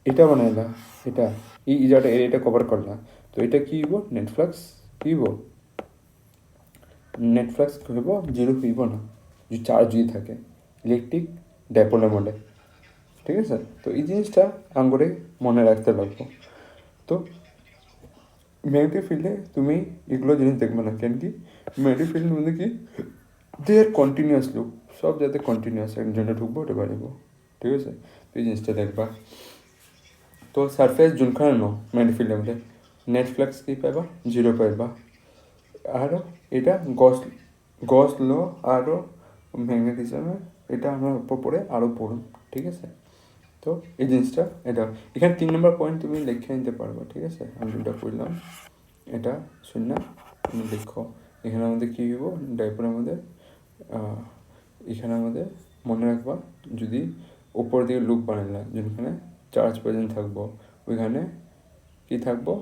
এটা বানাইলা, এটা এই জায়গাটা এরিয়াটা কভার করলা, তো এটা কী হইব, নেটফ্লাক্স কী হইব, নেটফ্লাক্স হইব 0 হইব না, যদি চার্জ যদি থাকে ইলেকট্রিক ডাইপোলের মধ্যে। ঠিক আছে, তো এই জিনিসটা আঙ্গুরে মনে রাখতে লাগবো। তো ম্যাগনেটিক ফিল্ডে তুমি এগুলো জিনিস দেখবে না, কেন কি ম্যাগনেটিক ফিল্ডের মধ্যে কি, দে আর কন্টিনিউয়াস লুপ, সব যাতে কন্টিনিউয়াস, একজনটা ঢুকবো ওটা বাড়িব। ঠিক আছে, তো এই জিনিসটা দেখবা। তো সারফেস যোনখানে ন ম্যাগনেটিক ফিল্ডের মধ্যে নেটফ্লাক্স কি পাইবা, 0 পাইবা। আরও এটা গস ল আরও ম্যাগনেটিজমে, এটা আমরা উপর পড়ে আরও পড়ুন। ঠিক আছে, তো এই জিনিসটা এটা এখানে 3 নম্বর পয়েন্ট তুমি লিখে নিতে পারবো। ঠিক আছে, আমি যেটা করলাম এটা শূন্য, তুমি লিখো। এখানে আমাদের কী হইব, ডাইপোলের মধ্যে এখানে আমাদের মনে রাখবা, যদি উপর দিকে লুপ বানাইলাম, যেখানে চার্জ প্রেজেন্ট থাকবো, ওইখানে কী থাকবো,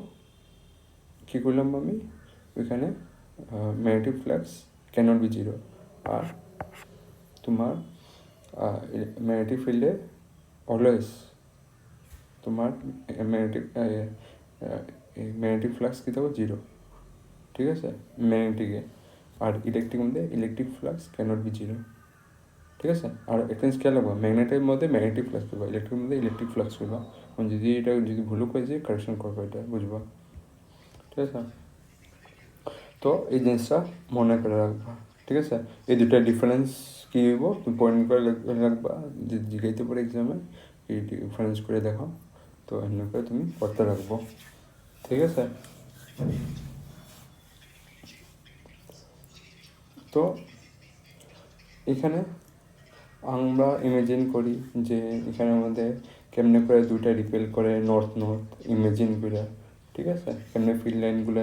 কী করলাম আমি, ওইখানে magnetic flux cannot be zero. আর তোমার ম্যাগনেটিক ফিল্ডে অলওয়েজ তোমার ম্যাগনেটিক ফ্লাক্স কী থাকবে জিরো, ঠিক আছে, ম্যাগনেটিকে। আর ইলেকট্রিক মধ্যে electric flux cannot be zero, ঠিক আছে। আর একটা জিনিস খেয়াল রাখবো, ম্যাগনেটের মধ্যে ম্যাগনেটিক ফ্লাক্স করবা, ইলেকট্রিক মধ্যে ইলেকট্রিক ফ্লাক্স করবা। যদি এটা যদি ভুলও করেছি কারেকশন করবো, এটা বুঝবা, ঠিক আছে। তো এই জিনিসটা মনে করে রাখবা, ঠিক আছে। এই দুটা ডিফারেন্স কী হইব তুমি পয়েন্ট করে রাখবা, যে জিজ্ঞাইতে পারে এক্সামে এই ডিফারেন্স করে দেখো, তো এমনি করে তুমি পড়তে রাখবো, ঠিক আছে। তো এখানে আমরা ইমাজিন করি যে এখানে আমাদের কেমনে করে দুইটা রিপেল করে নর্থ ইমাজিন করে, ঠিক আছে, কেমনে ফিল্ড লাইনগুলো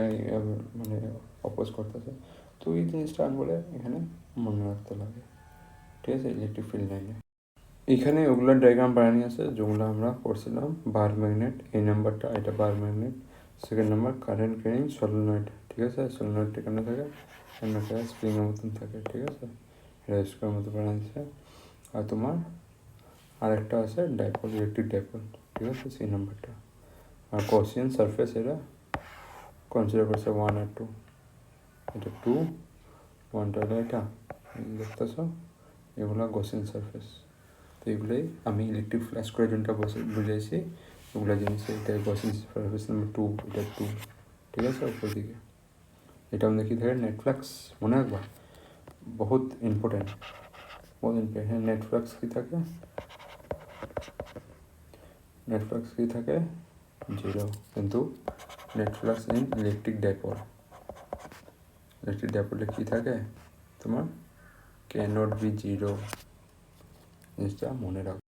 মানে অপোজ করতেছে। তো এই জিনিসটা বলে এখানে মনে রাখতে লাগে, ঠিক আছে, ইলেকট্রিক ফিল্ড লাইনে। এখানে ওগুলোর ডায়াগ্রাম বানানি আছে যেগুলো আমরা করছিলাম। বার ম্যাগনেট এই নাম্বারটা, এটা বার magnet. Second number current carrying solenoid, ঠিক আছে। সলিনয়েড এখানে থাকে, এখানে থাকে স্প্রিংয়ের মতন থাকে, ঠিক আছে, রেজিস্টারের মতো বানাচ্ছে। আর তোমার আরেকটা আছে ডাইপোল, ইলেকট্রিক ডাইপোল, ঠিক আছে, সেই নাম্বারটা। আর গসিয়ান সারফেস এরা কনসিডার করছে 1 আর 2, এটা 2, 1টা হলো এটা, দেখতেছ, এগুলো গসিয়ান সারফেস। তো এগুলোই আমি ইলেকট্রিক ফ্ল্যাশ করে যোনটা বুঝাইছি, ওগুলো জিনিস। এটা গসিয়ান সারফেস নাম্বার 2, এটা 2, ঠিক আছে, উপর দিকে। এটা আমাদের কী থাকে, নেটফ্লাক্স, মনে রাখবা, বহুত ইম্পর্টেন্ট, বহুত ইম্পর্টেন্ট। হ্যাঁ, নেটফ্লাক্স কী থাকে, নেটফ্লাক্স কী থাকে জিরো, কিন্তু নেটফ্লাক্স ইন ইলেকট্রিক ডাইপোল, ইলেকট্রিক ডাইপোলে কী থাকে তোমার ক্যানট বি জিরো, জিনিসটা মনে রাখো।